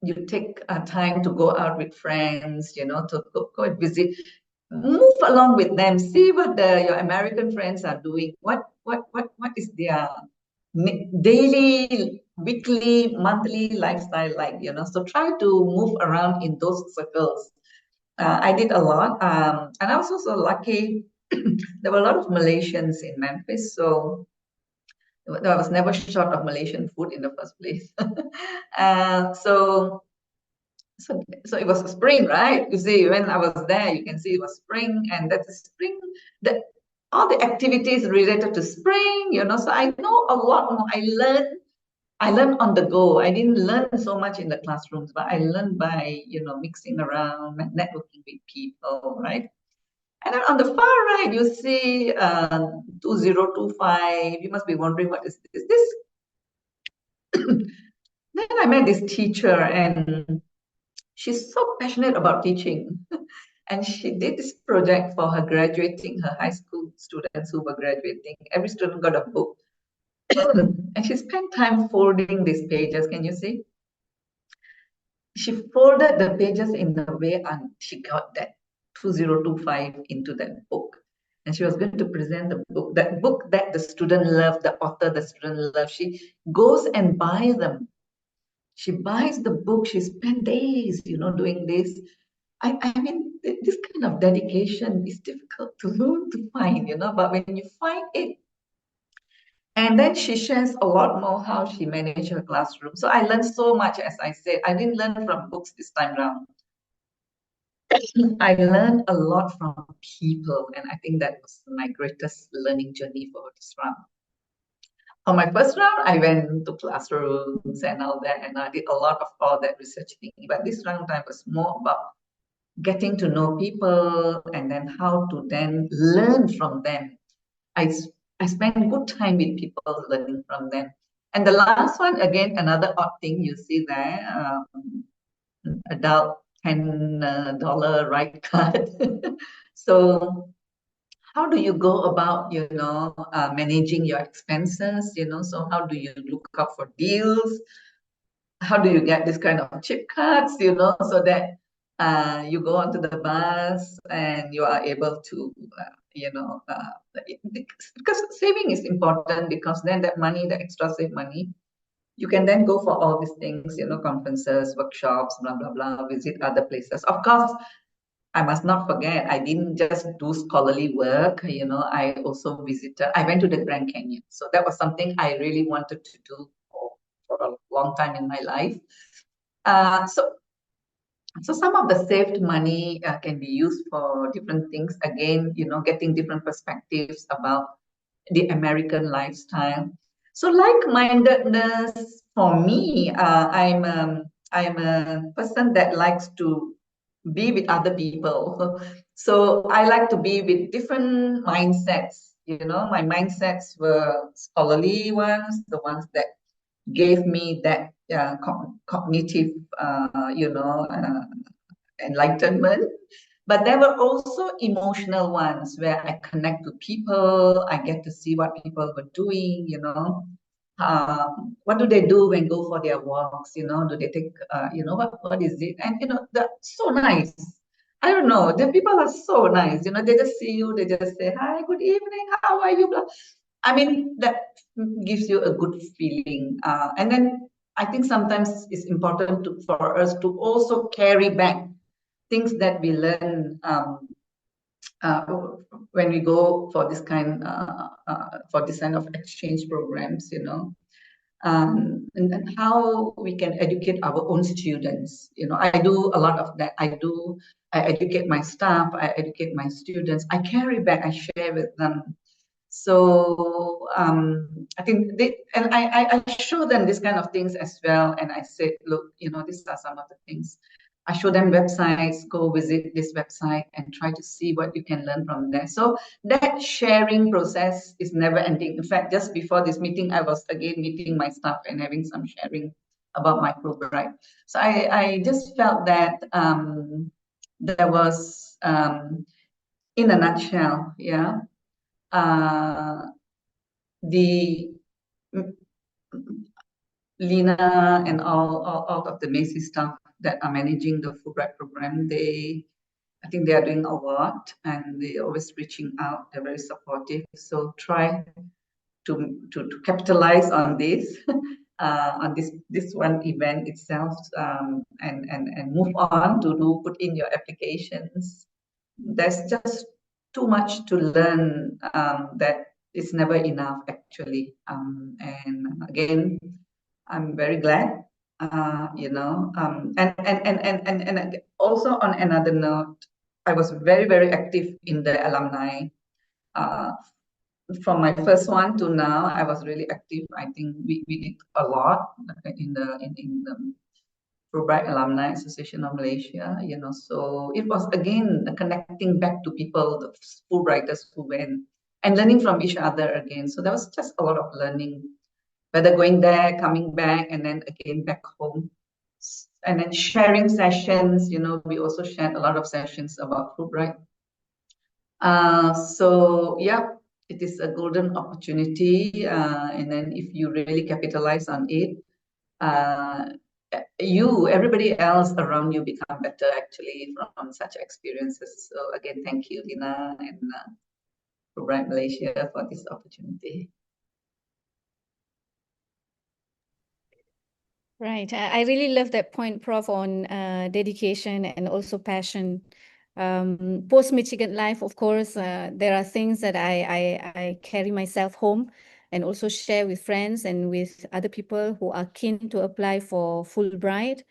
S2: you take time to go out with friends, to go and visit, move along with them, see what your American friends are doing, what is their daily, weekly, monthly lifestyle like, so try to move around in those circles. I did a lot, and I was also lucky. There were a lot of Malaysians in Memphis, so I was never short of Malaysian food in the first place. So it was spring, right? You see, when I was there, you can see it was spring, and that's spring. All the activities related to spring, so I know a lot more. I learned on the go. I didn't learn so much in the classrooms, but I learned by, mixing around, networking with people, right? And then on the far right, you see 2025. You must be wondering, what is this? Then I met this teacher, and she's so passionate about teaching. And she did this project for her graduating, her high school students who were graduating. Every student got a book. And she spent time folding these pages. Can you see? She folded the pages in a way and she got that 2025 into that book. And she was going to present the book, that book that the student loved, the author the student loved. She goes and buys them. She buys the book. She spent days, doing this. I mean, this kind of dedication is difficult to find, but when you find it, and then she shares a lot more how she managed her classroom. So I learned so much, as I said. I didn't learn from books this time around. I learned a lot from people, and I think that was my greatest learning journey for this round. On my first round, I went to classrooms and all that, and I did a lot of all that research thing. But this round, I was more about getting to know people and then how to then learn from them. I spend good time with people learning from them. And the last one, again, another odd thing you see there, adult $10 ride card. So how do you go about, managing your expenses, so how do you look up for deals? How do you get this kind of chip cards, so that you go onto the bus and you are able to, because saving is important, because then that money, the extra save money, you can then go for all these things, conferences, workshops, blah, blah, blah, visit other places. Of course, I must not forget, I didn't just do scholarly work, I also visited, I went to the Grand Canyon. So that was something I really wanted to do for a long time in my life. So some of the saved money can be used for different things. Again, getting different perspectives about the American lifestyle. So like-mindedness for me, I'm a person that likes to be with other people. So I like to be with different mindsets. My mindsets were scholarly ones, the ones that gave me that cognitive, enlightenment. But there were also emotional ones where I connect to people. I get to see what people were doing, what do they do when go for their walks, do they take, what is it? And, that's so nice. I don't know, the people are so nice, they just see you, they just say, hi, good evening, how are you? I mean, that gives you a good feeling. And then I think sometimes it's important for us to also carry back things that we learn when we go for this kind of exchange programs, and how we can educate our own students. I do a lot of that. I educate my staff, I educate my students, I carry back, I share with them. So I think I show them this kind of things as well. And I said, look, these are some of the things. I show them websites, go visit this website and try to see what you can learn from there. So that sharing process is never ending. In fact, just before this meeting, I was again meeting my staff and having some sharing about my Fulbright. So I just felt that there was, in a nutshell, the Lina and all of the MACEE staff that are managing the Fulbright program, I think they are doing a lot and they're always reaching out. They're very supportive. So try to capitalize on this, on this one event itself, and move on to put in your applications. There's just too much to learn that it's never enough, actually. And again, I'm very glad, and also on another note, I was very, very active in the alumni. From my first one to now, I was really active. I think we did a lot in the Fulbright Alumni Association of Malaysia, you know, so it was again connecting back to people, the Fulbrighters who went, and learning from each other again. So there was just a lot of learning, whether going there, coming back, and then again back home. And then sharing sessions, you know, we also shared a lot of sessions about Fulbright. So yeah, it is a golden opportunity. And then if you really capitalize on it, everybody else around you become better actually from such experiences. So again, thank you, Lina and Fulbright Malaysia for this opportunity.
S3: Right. I really love that point, Prof, on dedication and also passion. Post-Michigan life, of course, there are things that I carry myself home and also share with friends and with other people who are keen to apply for Fulbright.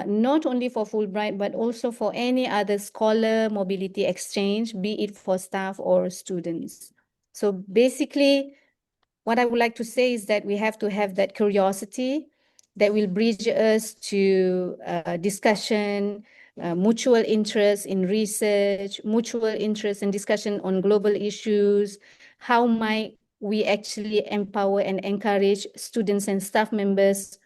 S3: Not only for Fulbright, but also for any other scholar mobility exchange, be it for staff or students. So basically, what I would like to say is that we have to have that curiosity that will bridge us to discussion, mutual interest in research, mutual interest in discussion on global issues. How might we actually empower and encourage students and staff members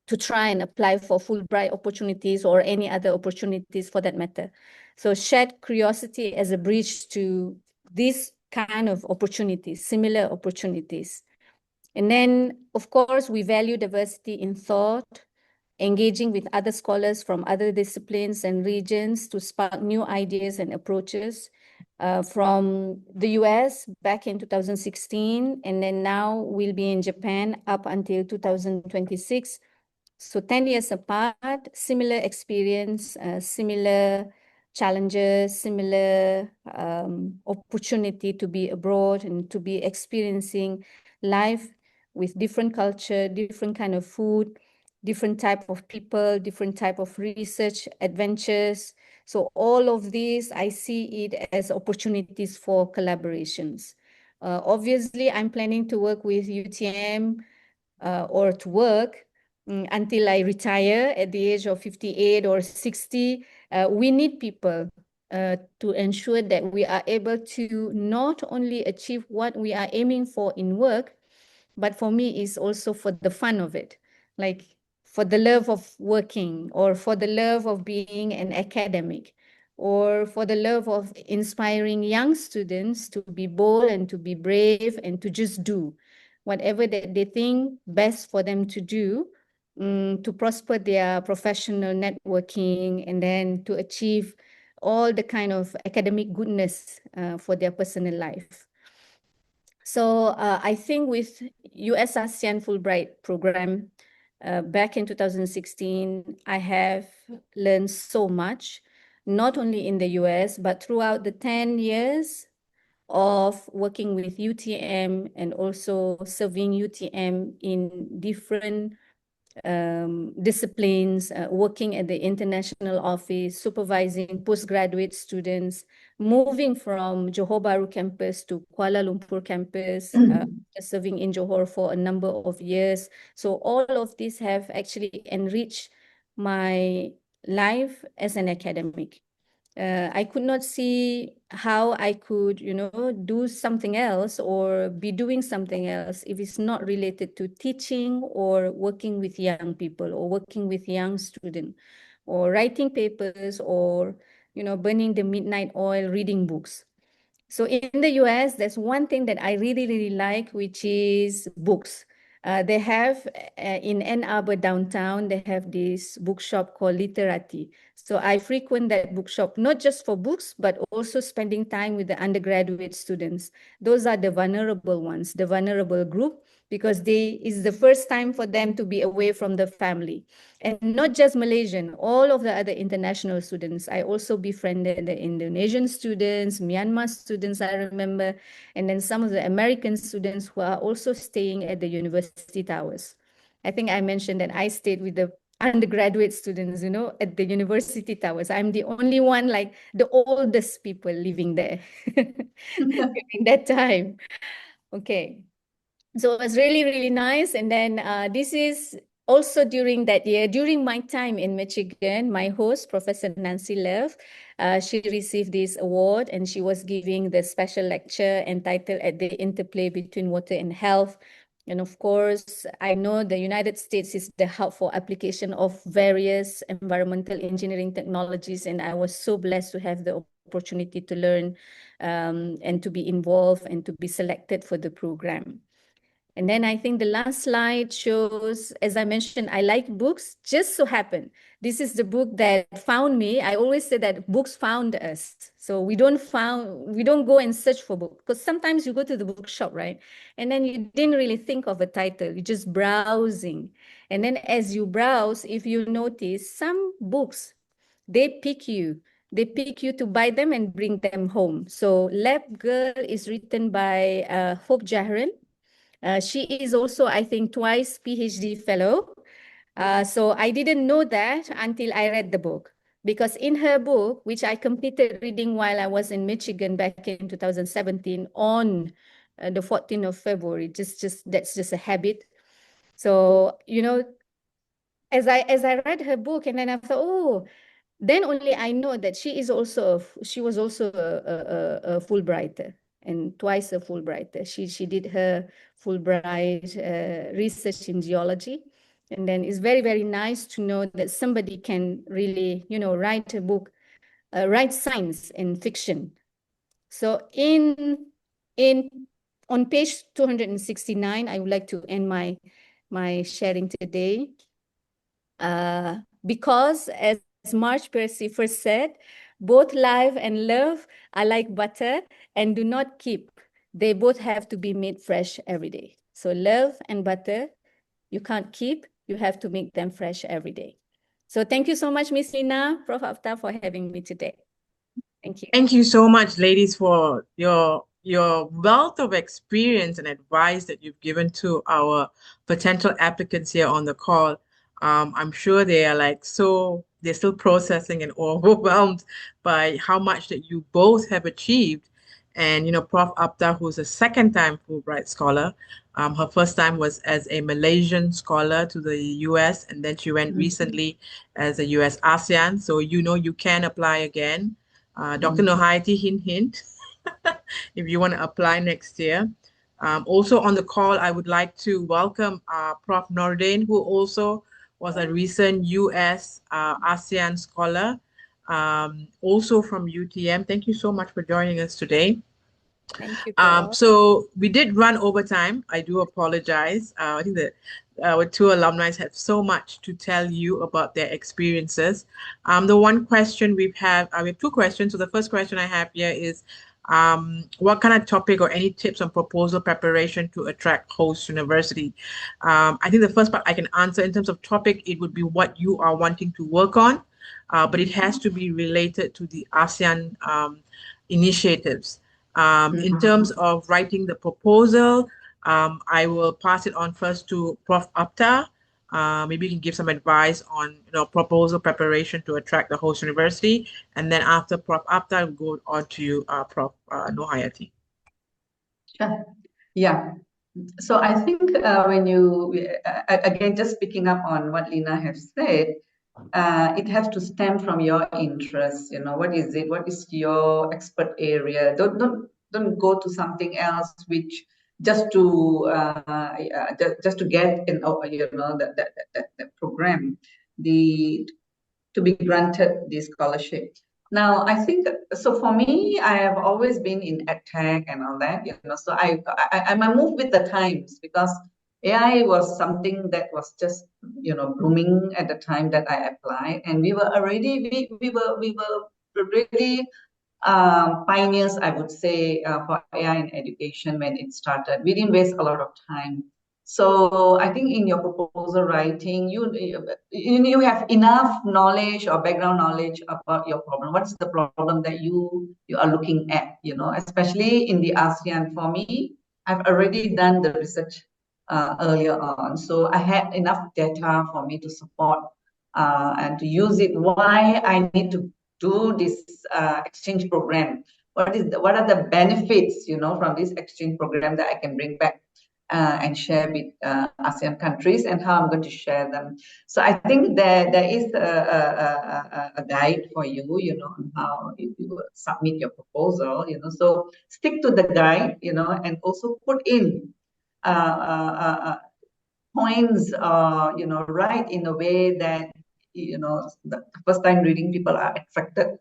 S3: to try and apply for Fulbright opportunities or any other opportunities for that matter. So shared curiosity as a bridge to these kind of opportunities, similar opportunities. And then, of course, we value diversity in thought, engaging with other scholars from other disciplines and regions to spark new ideas and approaches. From the US back in 2016, and then now we'll be in Japan up until 2026. So 10 years apart, similar experience, similar challenges, similar opportunity to be abroad and to be experiencing life with different culture, different kind of food, different type of people, different type of research adventures. So all of these, I see it as opportunities for collaborations. Obviously, I'm planning to work with UTM or to work until I retire at the age of 58 or 60. We need people to ensure that we are able to not only achieve what we are aiming for in work, but for me is also for the fun of it, like for the love of working or for the love of being an academic or for the love of inspiring young students to be bold and to be brave and to just do whatever that they think best for them to do to prosper their professional networking and then to achieve all the kind of academic goodness for their personal life. So I think with US ASEAN Fulbright program back in 2016, I have learned so much, not only in the US, but throughout the 10 years of working with UTM and also serving UTM in different disciplines, working at the international office, supervising postgraduate students, moving from Johor Bahru campus to Kuala Lumpur campus, serving in Johor for a number of years. So all of these have actually enriched my life as an academic. I could not see how I could, do something else or be doing something else if it's not related to teaching or working with young people or working with young students or writing papers or, burning the midnight oil, reading books. So in the US, there's one thing that I really, really like, which is books. They have in Ann Arbor downtown, they have this bookshop called Literati. So I frequent that bookshop, not just for books, but also spending time with the undergraduate students. Those are the vulnerable ones, the vulnerable group, because it's the first time for them to be away from the family. And not just Malaysian, all of the other international students. I also befriended the Indonesian students, Myanmar students, I remember, and then some of the American students who are also staying at the university towers. I think I mentioned that I stayed with the undergraduate students, at the university towers. I'm the only one, like the oldest people living there during that time. Okay. So it was really, really nice. And then this is also during that year, during my time in Michigan, my host, Professor Nancy Love, she received this award and she was giving the special lecture entitled At the Interplay Between Water and Health. And of course, I know the United States is the hub for application of various environmental engineering technologies, and I was so blessed to have the opportunity to learn and to be involved and to be selected for the program. And then I think the last slide shows, as I mentioned, I like books. Just so happen, this is the book that found me. I always say that books found us. So we don't go and search for books, because sometimes you go to the bookshop, right? And then you didn't really think of a title. You're just browsing. And then as you browse, if you notice, some books, they pick you. They pick you to buy them and bring them home. So Lab Girl is written by Hope Jaharan. She is also, I think, twice PhD fellow. So I didn't know that until I read the book. Because in her book, which I completed reading while I was in Michigan back in 2017 on the 14th of February, that's just a habit. So, you know, as I read her book, and then I thought, oh, then only I know that she was also a Fulbrighter, and twice a Fulbrighter. She did her Fulbright research in geology. And then it's very, very nice to know that somebody can really, you know, write a book, write science and fiction. So on page 269, I would like to end my sharing today. Because as Marge Percy first said, both life and love are like butter and do not keep. They both have to be made fresh every day. So love and butter, you can't keep, you have to make them fresh every day. So thank you so much, Miss Lina, Prof. Aftar, for having me today. Thank you.
S1: Thank you so much, ladies, for your wealth of experience and advice that you've given to our potential applicants here on the call. I'm sure they are they're still processing and overwhelmed by how much that you both have achieved. And, Prof. Apta, who's a second-time Fulbright scholar, her first time was as a Malaysian scholar to the US, and then she went recently as a US ASEAN. So, you can apply again. Dr. Nohaiti, hint, hint, if you want to apply next year. Also on the call, I would like to welcome Prof. Nordin, who also was a recent US ASEAN scholar, also from UTM. Thank you so much for joining us today.
S3: Thank you, Prof.
S1: So we did run over time. I do apologize. I think that our two alumni have so much to tell you about their experiences. The one question we have two questions. So the first question I have here is, what kind of topic or any tips on proposal preparation to attract host university? I think the first part I can answer in terms of topic, it would be what you are wanting to work on, but it has to be related to the ASEAN initiatives. In terms of writing the proposal, I will pass it on first to Prof. Apta. Maybe you can give some advice on proposal preparation to attract the host university, and then after Prof. Apta, we'll go on to you, Prof. Nohaiti.
S2: Sure. Yeah. So I think when you again, just picking up on what Lina has said, it has to stem from your interest. What is it? What is your expert area? Don't go to something else which just to get that program, to be granted the scholarship. Now, I think, so for me, I have always been in EdTech and all that, so I move with the times, because AI was something that was just, booming at the time that I applied, and we were already, we were really pioneers, I would say, for AI in education when it started. We didn't waste a lot of time. So I think in your proposal writing, you have enough knowledge or background knowledge about your problem. What is the problem that you are looking at? Especially in the ASEAN. For me, I've already done the research earlier on, so I had enough data for me to support and to use it. Why I need to do this exchange program? What are the benefits, from this exchange program that I can bring back and share with ASEAN countries, and how I'm going to share them. So I think there is a guide for you, on how you submit your proposal, So stick to the guide, and also put in points, write in a way that, the first time reading people are attracted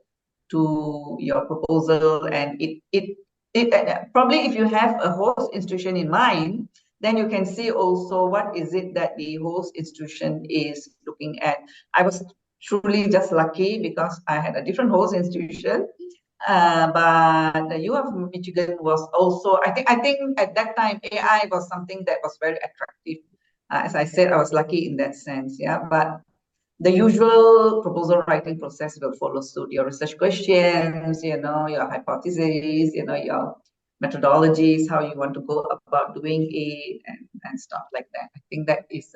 S2: to your proposal, and probably if you have a host institution in mind, then you can see also what is it that the host institution is looking at. I was truly just lucky because I had a different host institution, but the U of Michigan was also, I think at that time AI was something that was very attractive. As I said, I was lucky in that sense, yeah. But the usual proposal writing process will follow suit. Your research questions, your hypotheses, your methodologies, how you want to go about doing it, and stuff like that. I think that is,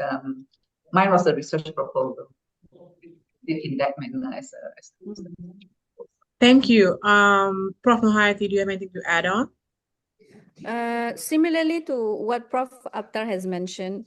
S2: mine was a research proposal in that manner as a
S1: Thank you. Prof. Nohayati, do you have anything to add on?
S3: Similarly to what Prof. Aptar has mentioned,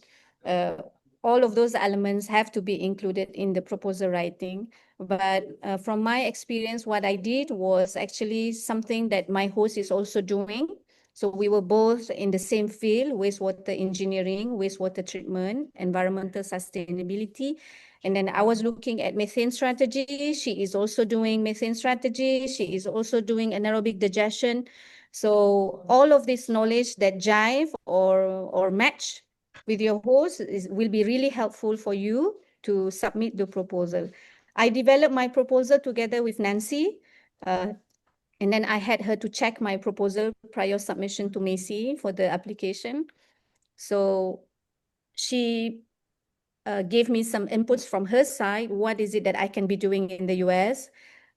S3: all of those elements have to be included in the proposal writing. But from my experience, what I did was actually something that my host is also doing. So we were both in the same field, wastewater engineering, wastewater treatment, environmental sustainability. And then I was looking at methane strategy. She is also doing methane strategy. She is also doing anaerobic digestion. So all of this knowledge that jive or match with your host will be really helpful for you to submit the proposal. I developed my proposal together with Nancy, and then I had her to check my proposal prior submission to MACEE for the application. So she gave me some inputs from her side. What is it that I can be doing in the US?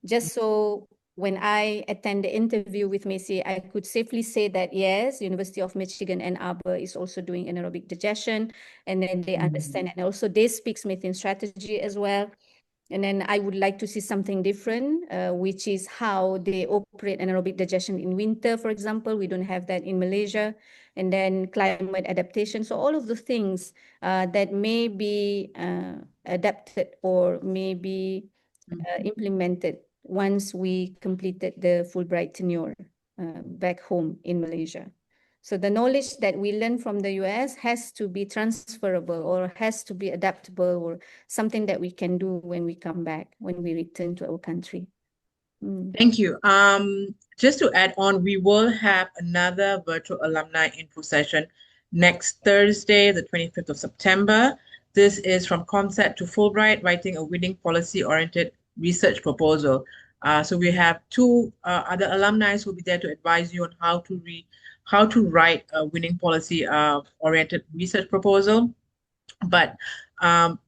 S3: Just so when I attend the interview with MACEE, I could safely say that, yes, University of Michigan Ann Arbor is also doing anaerobic digestion, and then they understand, and also they speak methane strategy as well. And then I would like to see something different, which is how they operate anaerobic digestion in winter, for example. We don't have that in Malaysia. And then climate adaptation. So all of the things that may be adapted or may be implemented once we completed the Fulbright tenure back home in Malaysia. So the knowledge that we learn from the US has to be transferable or has to be adaptable or something that we can do when we come back, when we return to our country.
S1: Thank you. Just to add on, we will have another virtual alumni info session next Thursday, the 25th of September. This is from concept to Fulbright, writing a winning policy-oriented research proposal. So we have two other alumni who will be there to advise you on how to write a winning policy-oriented research proposal. But the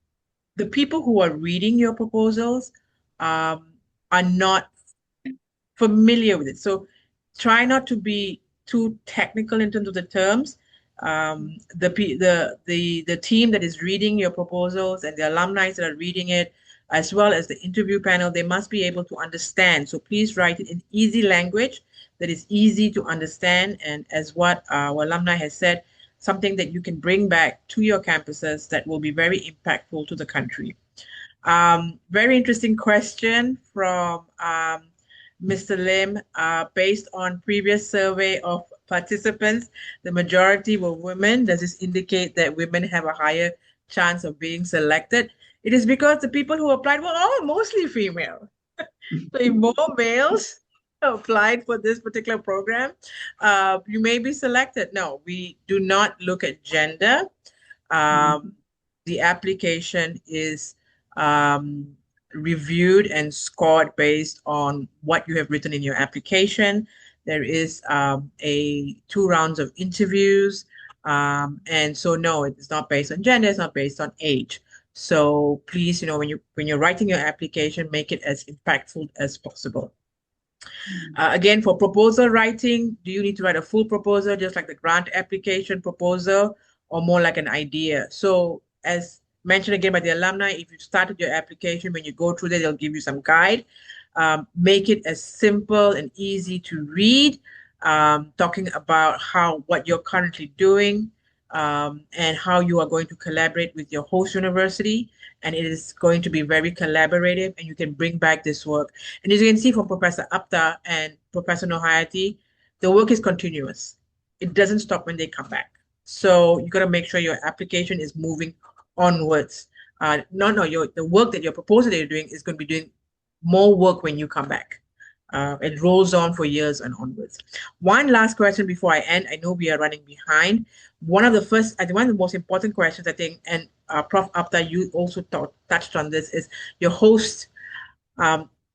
S1: people who are reading your proposals are not familiar with it. So try not to be too technical in terms of the terms. The team that is reading your proposals and the alumni that are reading it, as well as the interview panel, they must be able to understand. So please write it in easy language that is easy to understand. And as what our alumni has said, something that you can bring back to your campuses that will be very impactful to the country. Very interesting question from Mr. Lim. Based on previous survey of participants, the majority were women. Does this indicate that women have a higher chance of being selected? It is because the people who applied were all mostly female. So if more males applied for this particular program, you may be selected. No, we do not look at gender. The application is reviewed and scored based on what you have written in your application. There is 2 rounds of interviews. And so no, it's not based on gender, it's not based on age. So please, when you're writing your application, make it as impactful as possible. Again, for proposal writing, do you need to write a full proposal, just like the grant application proposal, or more like an idea? So as mentioned again by the alumni, if you started your application, when you go through there, they'll give you some guide. Make it as simple and easy to read, talking about what you're currently doing, and how you are going to collaborate with your host university. And it is going to be very collaborative, and you can bring back this work. And as you can see from Professor Apta and Professor Nohayati, the work is continuous. It doesn't stop when they come back. So you got to make sure your application is moving onwards. The work that your proposal that you're doing is going to be doing more work when you come back. It rolls on for years and onwards. One last question before I end. I know we are running behind. One of the most important questions, I think, and Prof. Apta, you also touched on this, is your host,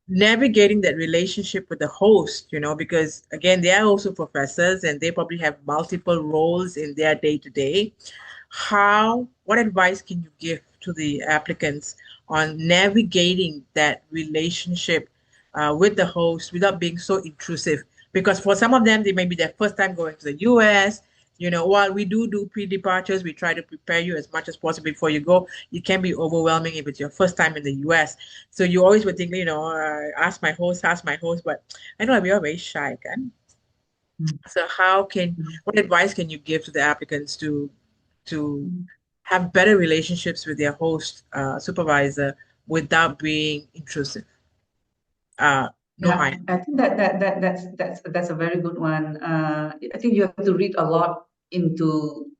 S1: navigating that relationship with the host, because again, they are also professors and they probably have multiple roles in their day-to-day. What advice can you give to the applicants on navigating that relationship with the host without being so intrusive? Because for some of them, they may be their first time going to the US. While we do pre-departures, we try to prepare you as much as possible before you go. It can be overwhelming if it's your first time in the US. So you always would think, ask my host, but I know we are very shy, kan? So what advice can you give to the applicants to have better relationships with their host supervisor without being intrusive?
S2: I think that's a very good one. I think you have to read a lot into,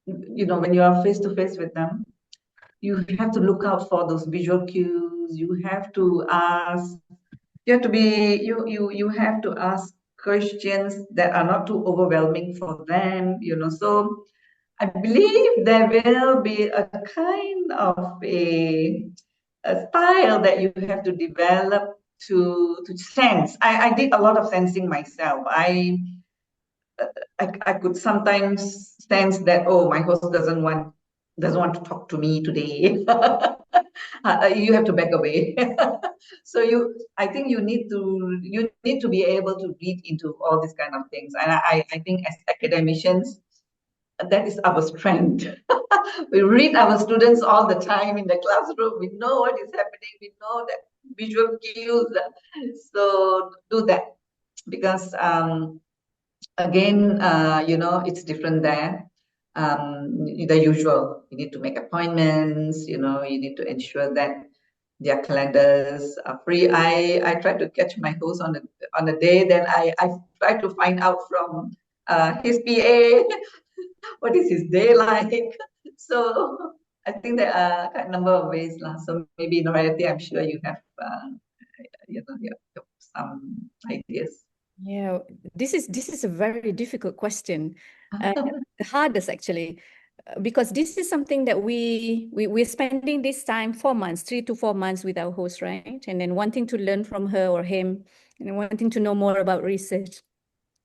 S2: when you are face to face with them, you have to look out for those visual cues. You have to ask. You have to ask questions that are not too overwhelming for them. So I believe there will be a kind of a style that you have to develop to sense. I did a lot of sensing myself. I could sometimes sense that, oh, my host doesn't want to talk to me today. You have to back away. So I think you need to be able to read into all these kind of things. And I think as academicians, that is our strength. We read our students all the time in the classroom. We know what is happening. We know that visual cues. So do that, because again, it's different there. The usual, you need to make appointments. You need to ensure that their calendars are free. I try to catch my host on a day. Then I try to find out from his PA what is his day like. So I think there are a number of ways. So maybe in reality, I'm sure you have some ideas.
S3: Yeah, this is a very difficult question, the hardest actually, because this is something that we're spending this time 4 months, 3 to 4 months with our host, right? And then wanting to learn from her or him, and wanting to know more about research,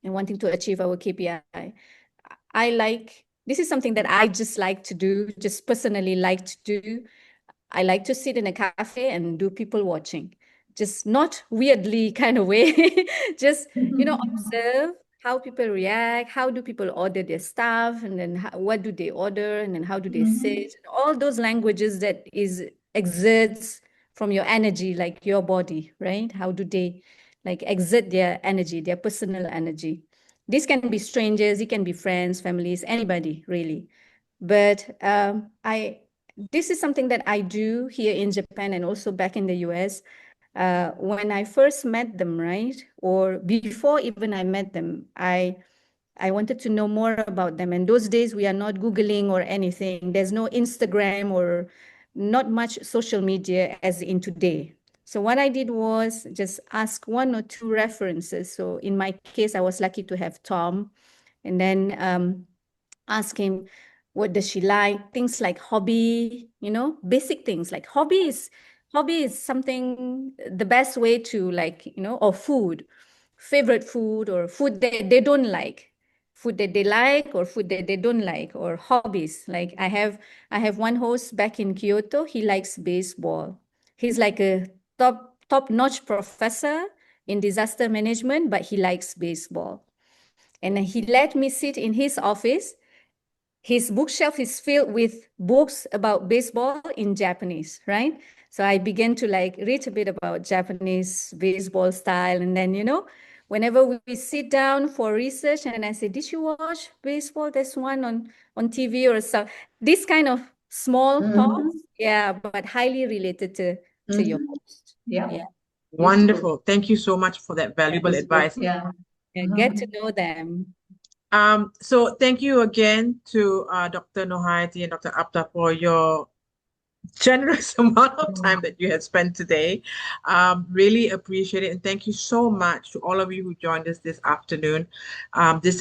S3: and wanting to achieve our KPI. This is something that I just like to do, just personally like to do. I like to sit in a cafe and do people watching, just not weirdly kind of way, just, observe how people react, how do people order their stuff, and then what do they order, and then how do they sit, all those languages that exerts from your energy, like your body, right? How do they exert their energy, their personal energy? This can be strangers, it can be friends, families, anybody really. But this is something that I do here in Japan and also back in the US. When I first met them, right? Or before even I met them, I wanted to know more about them. And those days we are not Googling or anything. There's no Instagram or not much social media as in today. So what I did was just ask 1 or 2 references. So in my case, I was lucky to have Tom, and then ask him, what does she like? Things like hobby, basic things like hobby is something, the best way to or food, favorite food, or food that they don't like, food that they like, or food that they don't like, or hobbies. Like I have one host back in Kyoto. He likes baseball. He's like a top-notch professor in disaster management, but he likes baseball. And he let me sit in his office. His bookshelf is filled with books about baseball in Japanese, right? So I began to read a bit about Japanese baseball style. And then, whenever we sit down for research, and I say, did you watch baseball? There's one on TV or so. This kind of small talks, yeah, but highly related to your post.
S2: Yeah.
S1: Wonderful. Thank you so much for that valuable advice.
S2: Yeah.
S3: Get to know them.
S1: So thank you again to Dr. Nohayati and Dr. Apta for your generous amount of time that you had spent today. Really appreciate it. And thank you so much to all of you who joined us this afternoon. This